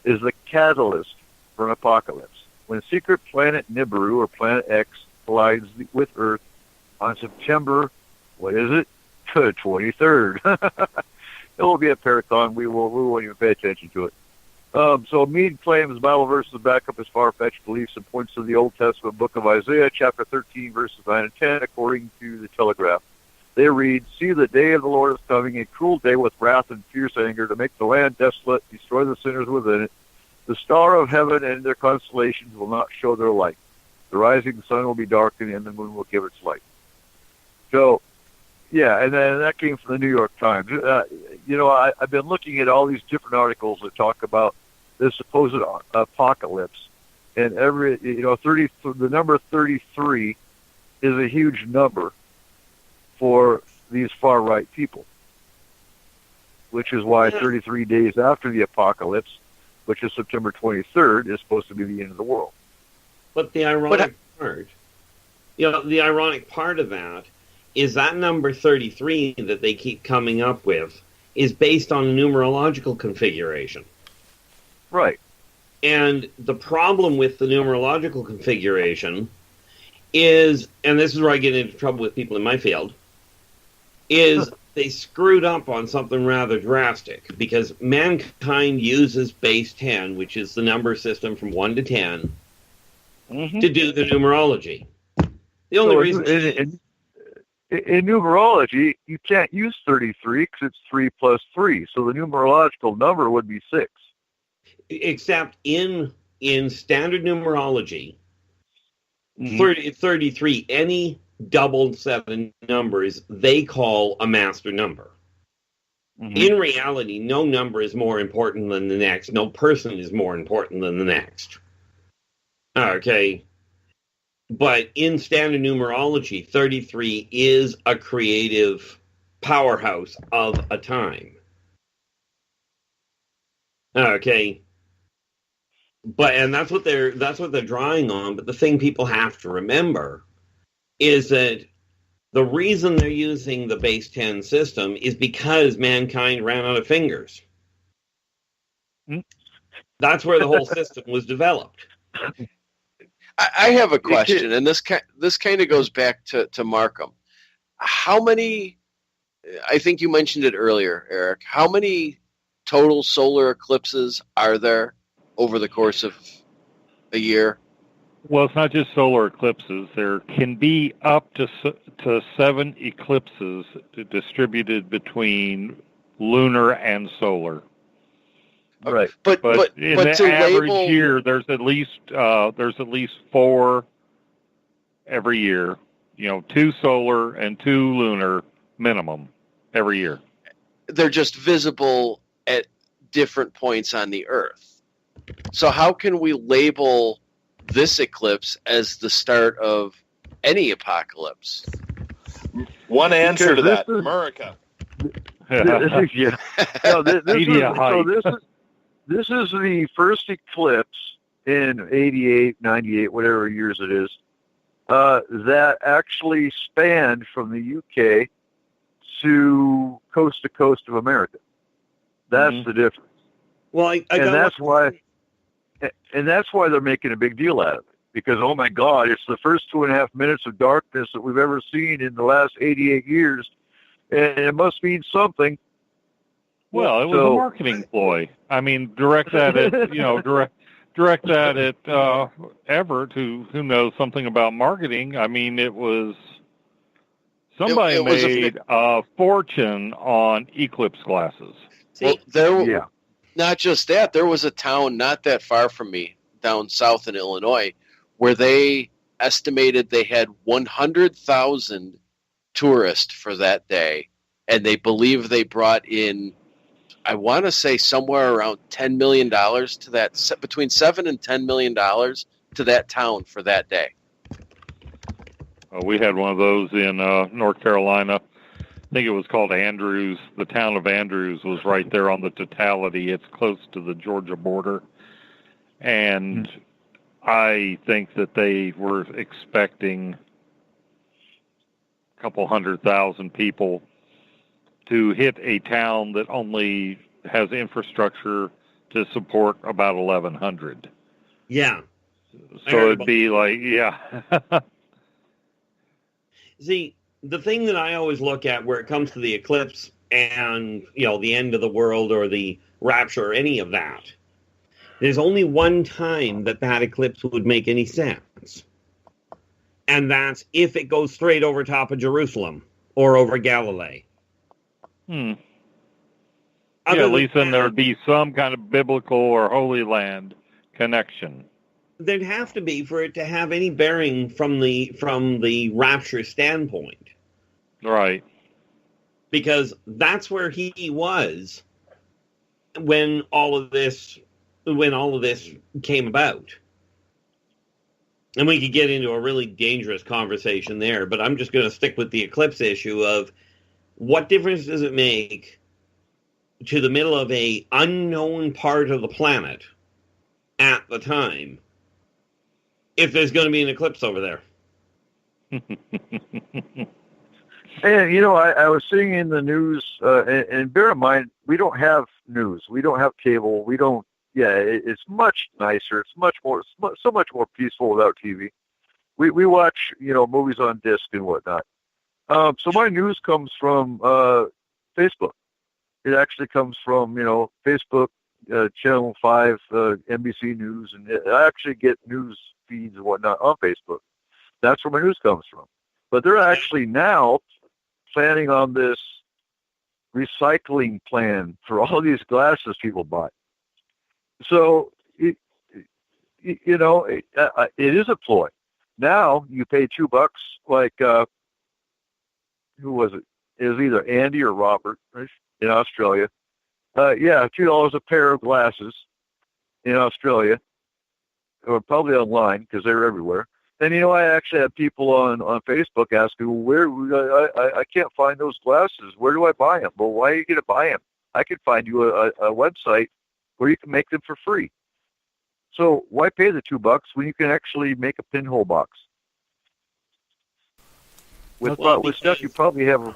Speaker 6: is the catalyst for an apocalypse. When secret planet Nibiru, or Planet X, collides with Earth on September, 23rd. It will be a marathon. We won't even pay attention to it. So Mead claims Bible verses back up his far-fetched beliefs and points to the Old Testament book of Isaiah, chapter 13, verses 9 and 10, according to the Telegraph. They read, "See, the day of the Lord is coming, a cruel day with wrath and fierce anger, to make the land desolate, destroy the sinners within it. The star of heaven and their constellations will not show their light. The rising sun will be darkened, and the moon will give its light." So, yeah, and then that came from the New York Times. I've been looking at all these different articles that talk about this supposed apocalypse, and the number 33 is a huge number for these far-right people, which is why 33 days after the apocalypse, which is September 23rd, is supposed to be the end of the world.
Speaker 10: But the ironic part of that is that number 33 that they keep coming up with is based on a numerological configuration.
Speaker 6: Right.
Speaker 10: And the problem with the numerological configuration is, and this is where I get into trouble with people in my field, is they screwed up on something rather drastic, because mankind uses base 10, which is the number system from 1 to 10, to do the numerology. The only reason...
Speaker 6: In numerology, you can't use 33 because it's 3 plus 3, so the numerological number would be 6.
Speaker 10: Except in standard numerology, 33, any doubled set of numbers, they call a master number. In reality, no number is more important than the next. No person is more important than the next. Okay. But in standard numerology, 33 is a creative powerhouse of a time. Okay. And that's what they're drawing on. But the thing people have to remember is that the reason they're using the base 10 system is because mankind ran out of fingers. That's where the whole system was developed.
Speaker 9: I have a question, and this kind of goes back to Markham. How many, I think you mentioned it earlier, Eric, how many total solar eclipses are there over the course of a year?
Speaker 11: Well, it's not just solar eclipses. There can be up to 7 eclipses distributed between lunar and solar.
Speaker 6: Right,
Speaker 11: but in the average year, there's at least 4 every year. 2 solar and 2 lunar minimum every year.
Speaker 9: They're just visible at different points on the Earth. So how can we label this eclipse as the start of any apocalypse?
Speaker 8: One answer to that, America.
Speaker 6: This is the first eclipse in 88, 98, whatever years it is, that actually spanned from the UK to coast of America. That's the difference.
Speaker 10: Well,
Speaker 6: that's why they're making a big deal out of it. Because, oh my God, it's the first 2.5 minutes of darkness that we've ever seen in the last 88 years, and it must mean something.
Speaker 11: Well, it was a marketing ploy. I mean, direct that at Everett, who knows something about marketing. I mean, it was somebody made a fortune on eclipse glasses.
Speaker 9: Well, not just that. There was a town not that far from me, down south in Illinois, where they estimated they had 100,000 tourists for that day, and they believe they brought in, I want to say, somewhere around $10 million to that, between $7 and $10 million to that town for that day.
Speaker 11: We had one of those in North Carolina. I think it was called Andrews. The town of Andrews was right there on the totality. It's close to the Georgia border. And I think that they were expecting a couple 100,000 people to hit a town that only has infrastructure to support about 1,100.
Speaker 10: Yeah.
Speaker 11: So it'd be like,
Speaker 10: See, the thing that I always look at where it comes to the eclipse and, the end of the world or the rapture or any of that, there's only one time that eclipse would make any sense. And that's if it goes straight over top of Jerusalem or over Galilee.
Speaker 11: At least then there'd be some kind of biblical or Holy Land connection.
Speaker 10: There'd have to be for it to have any bearing from the rapture standpoint.
Speaker 11: Right.
Speaker 10: Because that's where he was when all of this came about. And we could get into a really dangerous conversation there, but I'm just going to stick with the eclipse issue of what difference does it make to the middle of a unknown part of the planet at the time if there's going to be an eclipse over there.
Speaker 6: And, I was seeing in the news, and bear in mind, we don't have news. We don't have cable. We don't, it's much nicer. It's so much more peaceful without TV. We watch, movies on disc and whatnot. So my news comes from Facebook. It actually comes from, Facebook, Channel 5, NBC News, and I actually get news feeds and whatnot on Facebook. That's where my news comes from. But they're actually now planning on this recycling plan for all these glasses people buy. So, it is a ploy. Now you pay $2, like, who was it? It was either Andy or Robert in Australia. $2 a pair of glasses in Australia, or probably online because they're everywhere. And I actually have people on Facebook asking, "Where I can't find those glasses. Where do I buy them?" Well, why are you going to buy them? I can find you a website where you can make them for free. So why pay the $2 when you can actually make a pinhole box with stuff you probably have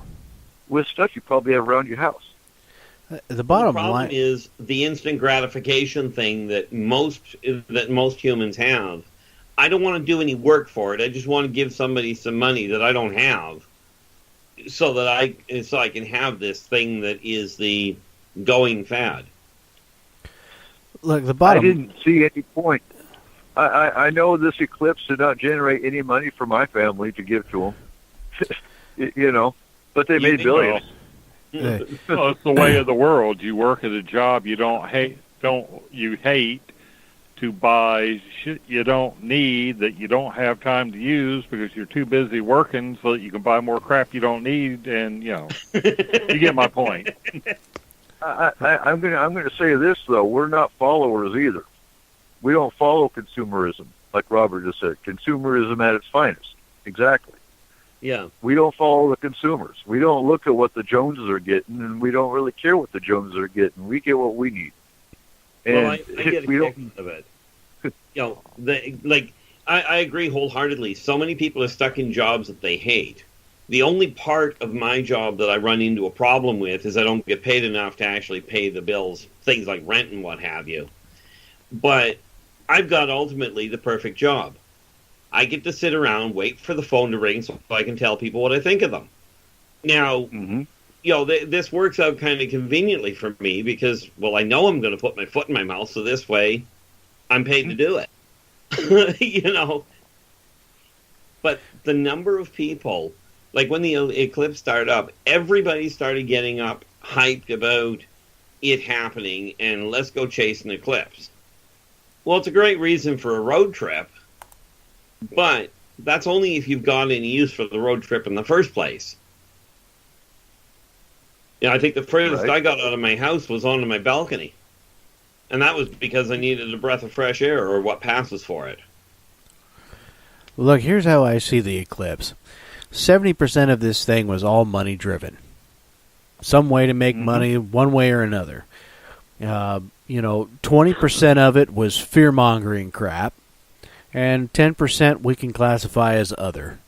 Speaker 6: around your house?
Speaker 7: The bottom
Speaker 10: problem
Speaker 7: line
Speaker 10: is the instant gratification thing that most humans have. I don't want to do any work for it. I just want to give somebody some money that I don't have, so that I can have this thing that is the going fad.
Speaker 7: Look, the bottom.
Speaker 6: I didn't see any point. I know this eclipse did not generate any money for my family to give to them. But they made billions.
Speaker 11: Well, it's the way of the world. You work at a job you hate to buy shit you don't need that you don't have time to use because you're too busy working so that you can buy more crap you don't need, and you get my point.
Speaker 6: I'm gonna say this though: we're not followers either. We don't follow consumerism, like Robert just said. Consumerism at its finest. Exactly.
Speaker 10: Yeah.
Speaker 6: We don't follow the consumers. We don't look at what the Joneses are getting, and we don't really care what the Joneses are getting. We get what we need. And
Speaker 10: well, I get a kick out of it. I agree wholeheartedly. So many people are stuck in jobs that they hate. The only part of my job that I run into a problem with is I don't get paid enough to actually pay the bills, things like rent and what have you. But I've got ultimately the perfect job. I get to sit around, wait for the phone to ring so I can tell people what I think of them. Now, this works out kind of conveniently for me because, well, I know I'm going to put my foot in my mouth, so this way I'm paid to do it. But the number of people, like when the eclipse started up, everybody started getting up, hyped about it happening, and let's go chase an eclipse. Well, it's a great reason for a road trip, but that's only if you've got any use for the road trip in the first place. I think the furthest I got out of my house was onto my balcony. And that was because I needed a breath of fresh air, or what passes for it.
Speaker 7: Look, here's how I see the eclipse. 70% of this thing was all money-driven. Some way to make money, one way or another. 20% of it was fear-mongering crap. And 10% we can classify as other.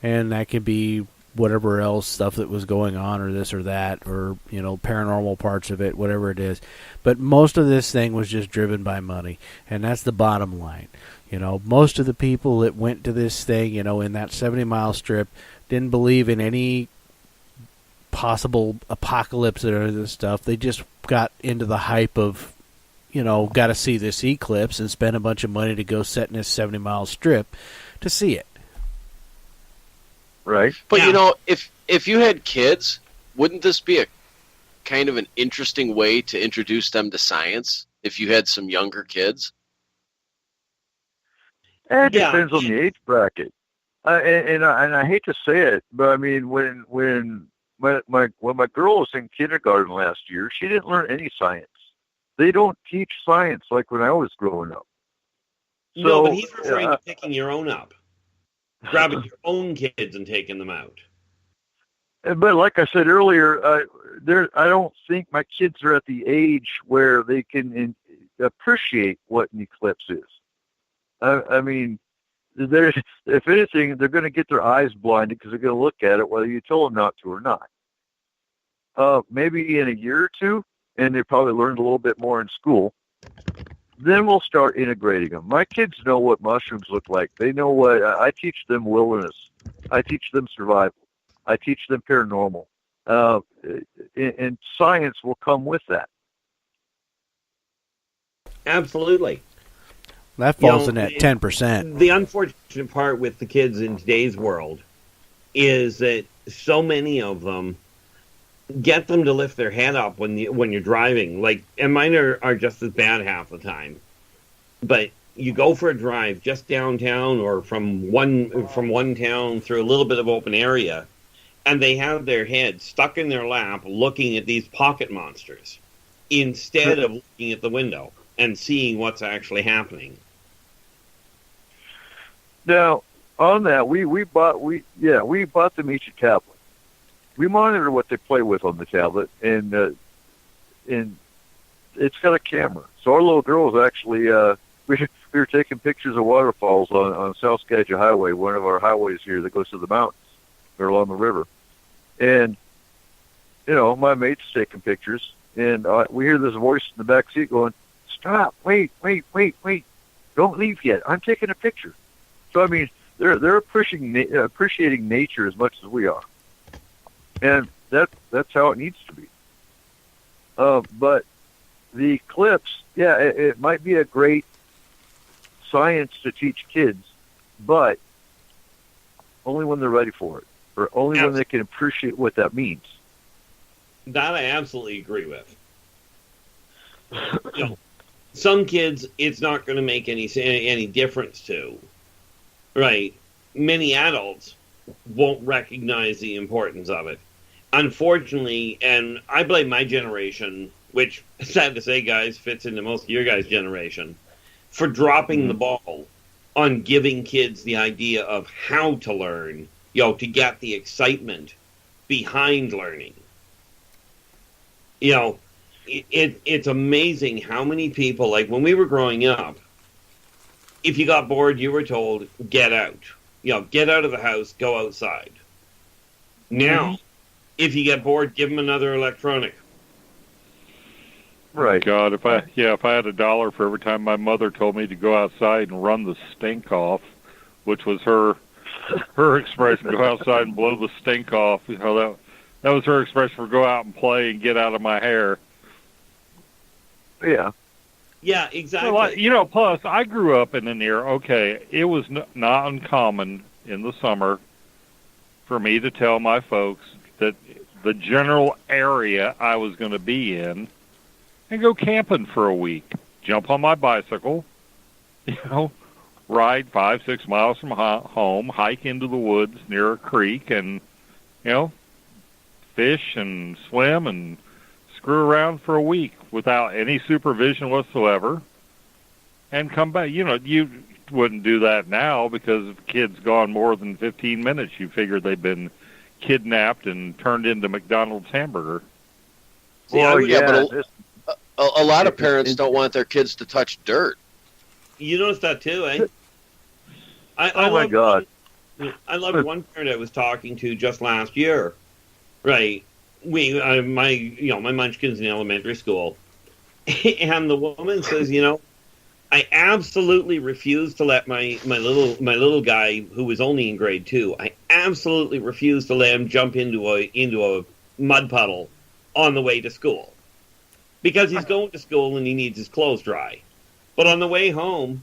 Speaker 7: And that could be whatever else stuff that was going on or this or that or, paranormal parts of it, whatever it is. But most of this thing was just driven by money. And that's the bottom line. Most of the people that went to this thing, in that 70-mile strip didn't believe in any possible apocalypse or this stuff. They just got into the hype of got to see this eclipse and spend a bunch of money to go set in this 70-mile strip to see it.
Speaker 6: Right.
Speaker 9: But, if you had kids, wouldn't this be a kind of an interesting way to introduce them to science if you had some younger kids?
Speaker 6: It depends on the age bracket. And I hate to say it, but I mean, when my girl was in kindergarten last year, she didn't learn any science. They don't teach science like when I was growing up.
Speaker 10: No, but he's referring to picking your own up. Grabbing your own kids and taking them out.
Speaker 6: But like I said earlier, I don't think my kids are at the age where they can appreciate what an eclipse is. I mean, if anything, they're going to get their eyes blinded because they're going to look at it whether you tell them not to or not. Maybe in a year or two, and they probably learned a little bit more in school, then we'll start integrating them. My kids know what mushrooms look like. They know what I teach them wilderness. I teach them survival. I teach them paranormal. And science will come with that.
Speaker 10: Absolutely.
Speaker 7: That falls in at 10%.
Speaker 10: The unfortunate part with the kids in today's world is that so many of them get them to lift their head up when you're driving. And mine are just as bad half the time. But you go for a drive just downtown or from one town through a little bit of open area, and they have their head stuck in their lap looking at these pocket monsters instead of looking at the window and seeing what's actually happening.
Speaker 6: Now, on that, we bought them each a tablet. We monitor what they play with on the tablet, and it's got a camera. So our little girls actually, we were taking pictures of waterfalls on South Skagit Highway, one of our highways here that goes to the mountains or along the river. And, my mate's taking pictures, and we hear this voice in the back seat going, "Stop, wait, don't leave yet. I'm taking a picture." So, I mean, they're appreciating nature as much as we are. And that's how it needs to be. But the eclipse, it might be a great science to teach kids, but only when they're ready for it, or only when they can appreciate what that means.
Speaker 10: That I absolutely agree with. some kids, it's not going to make any difference to. Right. Many adults won't recognize the importance of it. Unfortunately, and I blame my generation, which, sad to say, guys, fits into most of your guys' generation, for dropping the ball on giving kids the idea of how to learn, to get the excitement behind learning. It's amazing how many people, like when we were growing up, if you got bored, you were told, get out. Get out of the house, go outside. Now, if you get bored, give them another electronic.
Speaker 6: Right.
Speaker 11: God, if I had $1 for every time my mother told me to go outside and run the stink off, which was her expression, go outside and blow the stink off. That was her expression for go out and play and get out of my hair.
Speaker 6: Yeah.
Speaker 10: Yeah, exactly.
Speaker 11: Well, plus I grew up in an era. Okay, it was not uncommon in the summer for me to tell my folks that the general area I was going to be in and go camping for a week. Jump on my bicycle, ride 5-6 miles from home, hike into the woods near a creek, and fish and swim and screw around for a week without any supervision whatsoever, and come back. You wouldn't do that now because if kids gone more than 15 minutes, you figure they've been kidnapped and turned into McDonald's hamburger.
Speaker 9: Well, but a lot of parents don't want their kids to touch dirt.
Speaker 10: You noticed that too, eh?
Speaker 6: Oh my God!
Speaker 10: I loved one parent I was talking to just last year. Right, my munchkin's in elementary school, and the woman says, I absolutely refuse to let my little guy, who was only in grade 2, I absolutely refuse to let him jump into a mud puddle on the way to school, because he's going to school and he needs his clothes dry. But on the way home,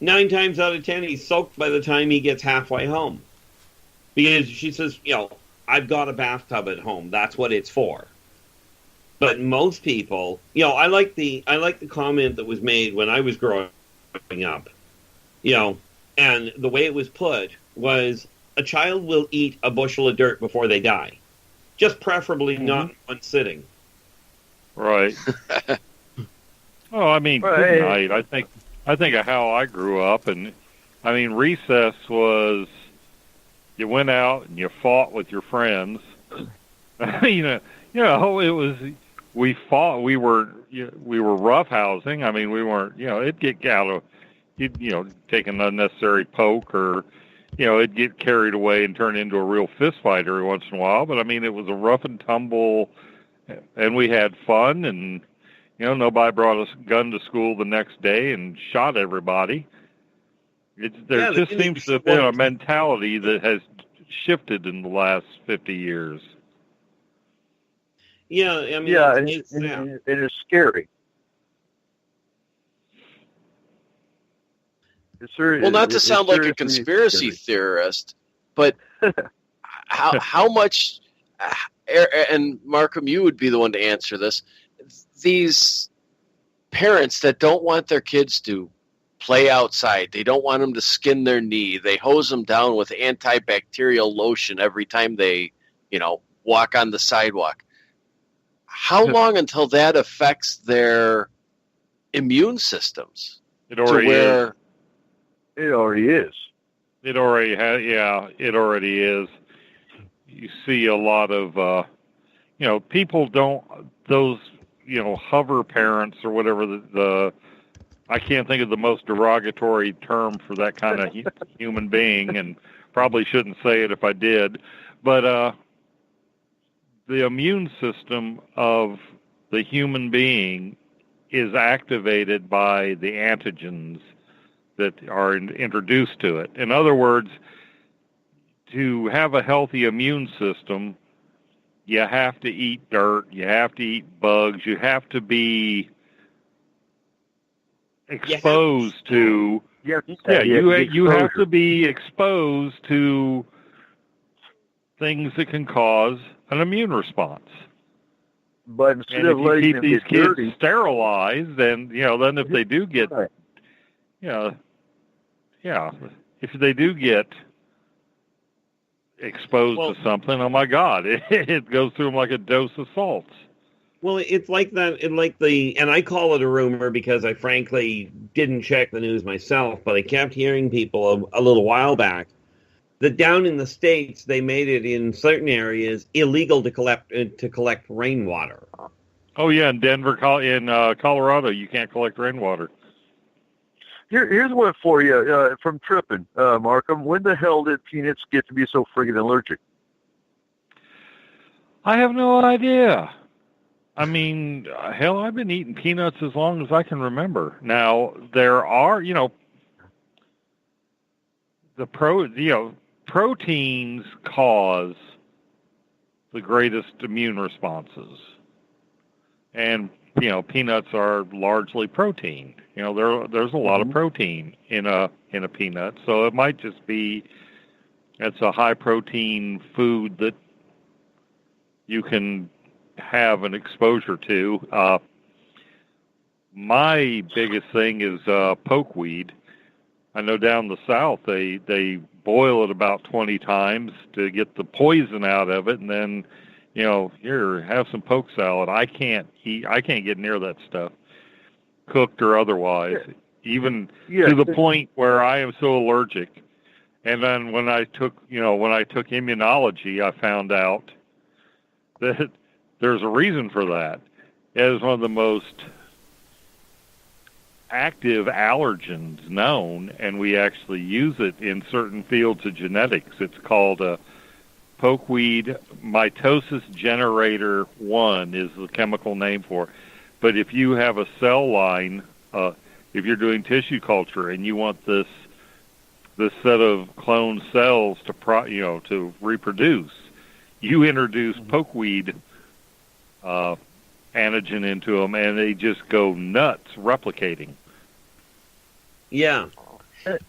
Speaker 10: 9 times out of 10, he's soaked by the time he gets halfway home, because she says, I've got a bathtub at home. That's what it's for. But most people, I like the comment that was made when I was growing up, and the way it was put was a child will eat a bushel of dirt before they die, just preferably not in one sitting.
Speaker 11: Right. Good night. I think of how I grew up, and recess was you went out and you fought with your friends. It was. We fought. We were roughhousing. We weren't. It'd get out of. You'd take an unnecessary poke, or it'd get carried away and turn into a real fist fight every once in a while. But it was a rough and tumble, and we had fun. And nobody brought a gun to school the next day and shot everybody. There just seems to have been a mentality that has shifted in the last 50 years.
Speaker 10: Yeah,
Speaker 6: and it's scary.
Speaker 9: Well, not to sound like a conspiracy theorist, but how much, and Markham, you would be the one to answer this, these parents that don't want their kids to play outside, they don't want them to skin their knee, they hose them down with antibacterial lotion every time they, walk on the sidewalk. How long until that affects their immune systems?
Speaker 11: It already is.
Speaker 6: It already is.
Speaker 11: It already has. Yeah, it already is. You see a lot of, people don't, those, hover parents or whatever the I can't think of the most derogatory term for that kind of human being, and probably shouldn't say it if I did, but the immune system of the human being is activated by the antigens that are introduced to it. In other words, to have a healthy immune system, you have to eat dirt, you have to eat bugs, you have to be exposed to... you have to be exposed to things that can cause an immune response.
Speaker 6: But instead
Speaker 11: And
Speaker 6: of
Speaker 11: if you
Speaker 6: letting
Speaker 11: keep
Speaker 6: them
Speaker 11: these
Speaker 6: get
Speaker 11: kids
Speaker 6: dirty,
Speaker 11: sterilized, then then if they do get,
Speaker 6: right.
Speaker 11: if they do get exposed to something, oh my God, it goes through them like a dose of salts.
Speaker 10: Well, it's like that. And I call it a rumor because I frankly didn't check the news myself, but I kept hearing people a little while back that down in the States they made it in certain areas illegal to collect rainwater.
Speaker 11: Oh yeah, in Denver, in Colorado, you can't collect rainwater.
Speaker 6: Here's one for you from tripping, Markham. When the hell did peanuts get to be so friggin' allergic?
Speaker 11: I have no idea. I mean, hell, I've been eating peanuts as long as I can remember. Now, there are, proteins cause the greatest immune responses. And, peanuts are largely protein. There's a lot of protein in a peanut, so it might just be it's a high protein food that you can have an exposure to. My biggest thing is pokeweed. I know down the south they boil it about 20 times to get the poison out of it, and then here, have some poke salad. I can't get near that stuff, cooked or otherwise. Even to the point where I am so allergic. And then when I took immunology, I found out that there's a reason for that. It is one of the most active allergens known, and we actually use it in certain fields of genetics. It's called pokeweed mitosis generator 1 is the chemical name for it. But if you have a cell line, if you're doing tissue culture and you want this set of cloned cells to reproduce, you introduce pokeweed antigen into them, and they just go nuts replicating.
Speaker 10: Yeah.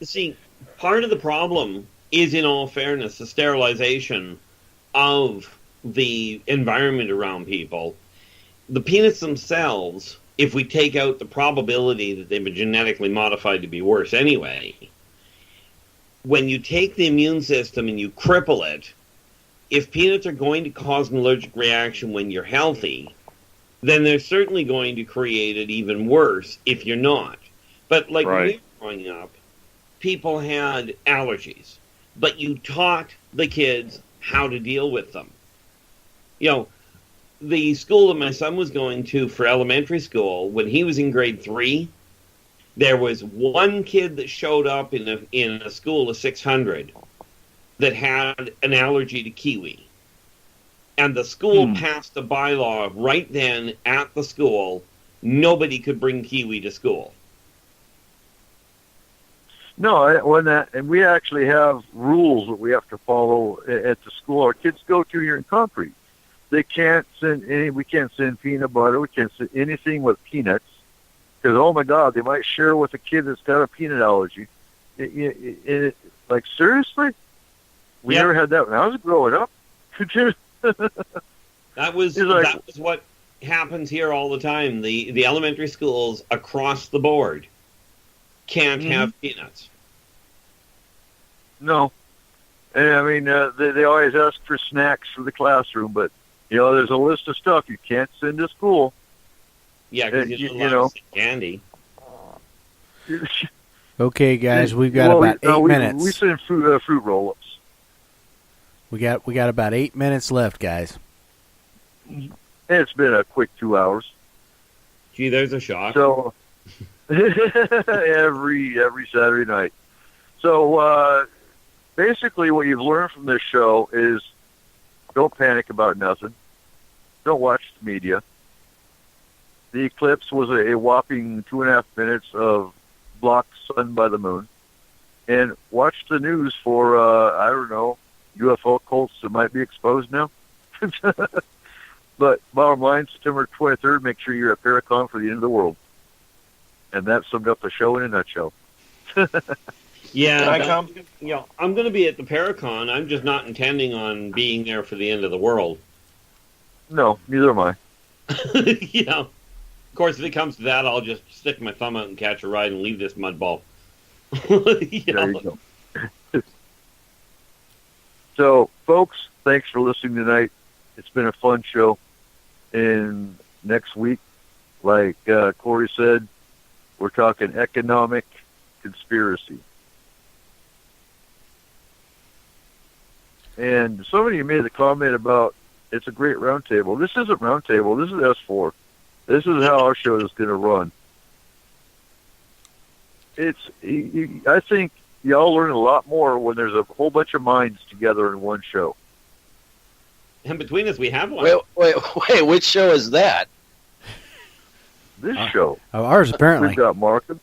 Speaker 10: See, part of the problem is, in all fairness, the sterilization of the environment around people. The peanuts themselves, if we take out the probability that they've been genetically modified to be worse anyway, when you take the immune system and you cripple it, if peanuts are going to cause an allergic reaction when you're healthy, then they're certainly going to create it even worse if you're not. But like when we were growing up, people had allergies, but you taught the kids how to deal with them. The school that my son was going to for elementary school, when he was in grade 3, there was one kid that showed up in a school of 600 that had an allergy to kiwi. And the school passed a bylaw right then at the school, nobody could bring kiwi to school.
Speaker 6: No, and we actually have rules that we have to follow at the school our kids go to here in Concrete. We can't send peanut butter, we can't send anything with peanuts, because oh my God, they might share with a kid that's got a peanut allergy. Like seriously, we never had that when I was growing up.
Speaker 10: That was what happens here all the time. The elementary schools across the board can't have peanuts.
Speaker 6: No. And I mean, they always ask for snacks for the classroom, but, there's a list of stuff you can't send to school.
Speaker 10: Yeah, because you know, candy.
Speaker 7: Okay, guys, we've got about 8 minutes.
Speaker 6: We send fruit roll-ups.
Speaker 7: We got about 8 minutes left, guys.
Speaker 6: It's been a quick 2 hours.
Speaker 10: Gee, there's a shock.
Speaker 6: So every Saturday night. So basically, what you've learned from this show is don't panic about nothing. Don't watch the media. The eclipse was a whopping 2.5 minutes of blocked sun by the moon. And watch the news for, UFO cults that might be exposed now. But bottom line, September 23rd, make sure you're at Paracon for the end of the world. And that summed up the show in a nutshell.
Speaker 10: Yeah,
Speaker 8: Can I come?
Speaker 10: I'm going to be at the Paracon. I'm just not intending on being there for the end of the world.
Speaker 6: No, neither am I.
Speaker 10: You know, of course, if it comes to that, I'll just stick my thumb out and catch a ride and leave this mud ball.
Speaker 6: There you go. So, folks, thanks for listening tonight. It's been a fun show. And next week, like Corey said, we're talking economic conspiracy. And somebody made the comment about it's a great roundtable. This isn't roundtable. This is S4. This is how our show is going to run. I think y'all learn a lot more when there's a whole bunch of minds together in one show.
Speaker 10: And between us, we have one.
Speaker 9: Wait, which show is that?
Speaker 6: This show.
Speaker 7: Oh, ours, apparently.
Speaker 6: We've got Markham.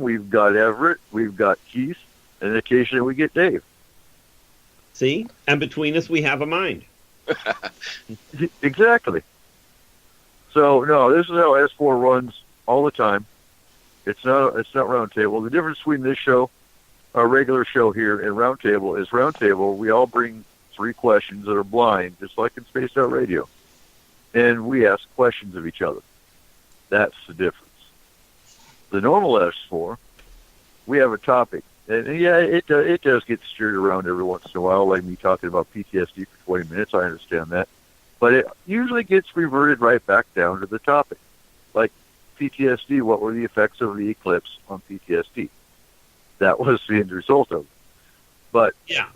Speaker 6: We've got Everett. We've got Keith. And occasionally we get Dave.
Speaker 10: See? And between us, we have a mind.
Speaker 6: Exactly. So, no, this is how S4 runs all the time. It's not Roundtable. The difference between this show, our regular show here, and Roundtable is Roundtable, we all bring 3 questions that are blind, just like in Spaced Out Radio. And we ask questions of each other. That's the difference. The normal S4, we have a topic. And yeah, it does get steered around every once in a while, like me talking about PTSD for 20 minutes. I understand that. But it usually gets reverted right back down to the topic. Like PTSD, what were the effects of the eclipse on PTSD? That was the end result of it. But
Speaker 10: yeah,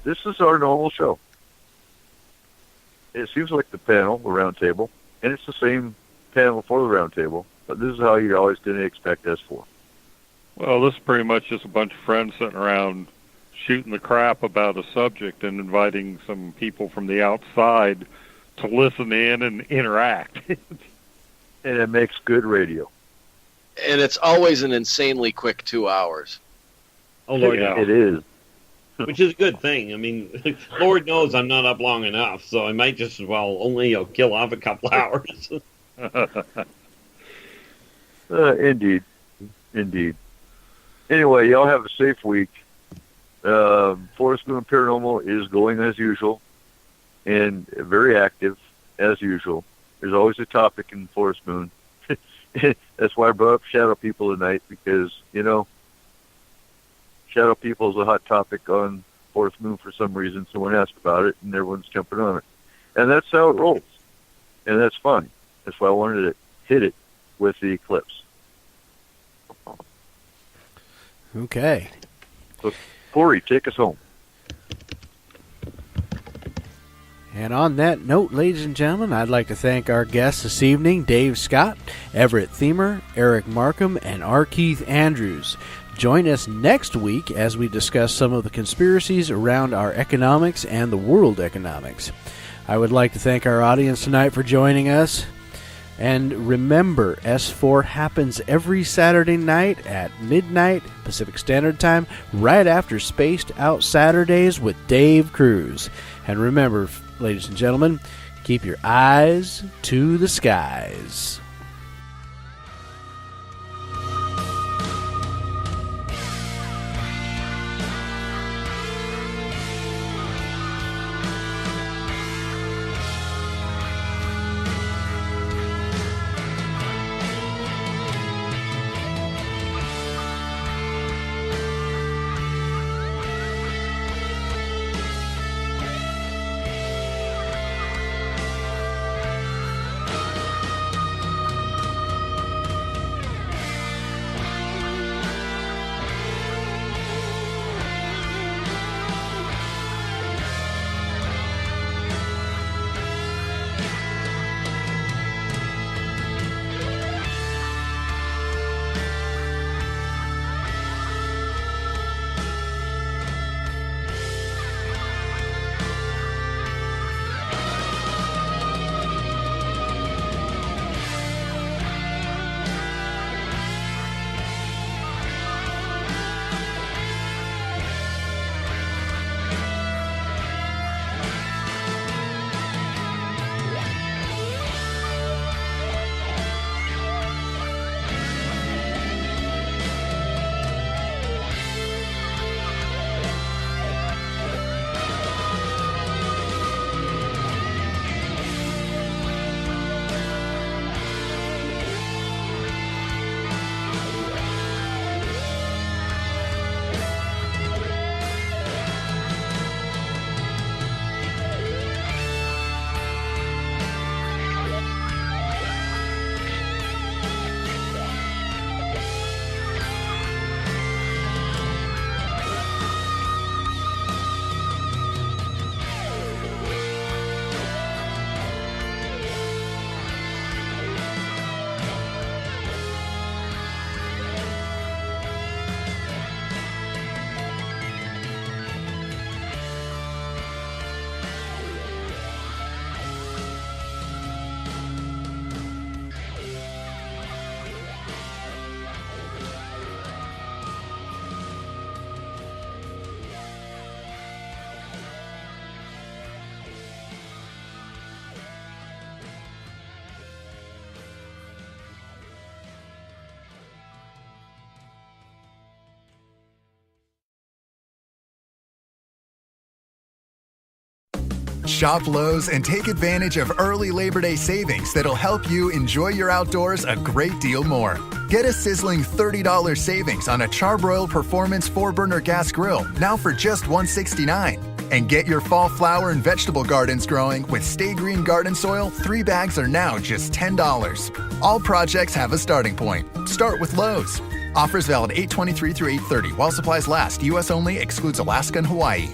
Speaker 6: this is our normal show. It seems like the panel, the round table, and it's the same panel for the round table, but this is how you're always going to expect us for.
Speaker 11: Well, this is pretty much just a bunch of friends sitting around shooting the crap about a subject and inviting some people from the outside to listen in and interact.
Speaker 6: And it makes good radio.
Speaker 9: And it's always an insanely quick 2 hours.
Speaker 10: Oh, Lord,
Speaker 6: yeah. It is.
Speaker 10: Which is a good thing. I mean, Lord knows I'm not up long enough, so I might just as well only kill off a couple hours.
Speaker 6: Indeed. Anyway, y'all have a safe week. Forest Moon Paranormal is going as usual and very active as usual. There's always a topic in Forest Moon. That's why I brought up Shadow People tonight, because, Shadow People is a hot topic on Forest Moon for some reason. Someone asked about it, and everyone's jumping on it. And that's how it rolls. And that's fine. That's why I wanted to hit it with the eclipse.
Speaker 7: Okay.
Speaker 6: So, Corey, take us home.
Speaker 7: And on that note, ladies and gentlemen, I'd like to thank our guests this evening, Dave Scott, Everett Thiemer, Eric Markham, and R. Keith Andrews. Join us next week as we discuss some of the conspiracies around our economics and the world economics. I would like to thank our audience tonight for joining us. And remember, S4 happens every Saturday night at midnight Pacific Standard Time, right after Spaced Out Saturdays with Dave Cruz. And remember, ladies and gentlemen, keep your eyes to the skies.
Speaker 19: Shop Lowe's and take advantage of early Labor Day savings that'll help you enjoy your outdoors a great deal more. Get a sizzling $30 savings on a Charbroil Performance 4-burner gas grill, now for just $169. And get your fall flower and vegetable gardens growing with Stay Green Garden Soil. 3 bags are now just $10. All projects have a starting point. Start with Lowe's. Offers valid 8/23 through 8/30 while supplies last. U.S. only. Excludes Alaska and Hawaii.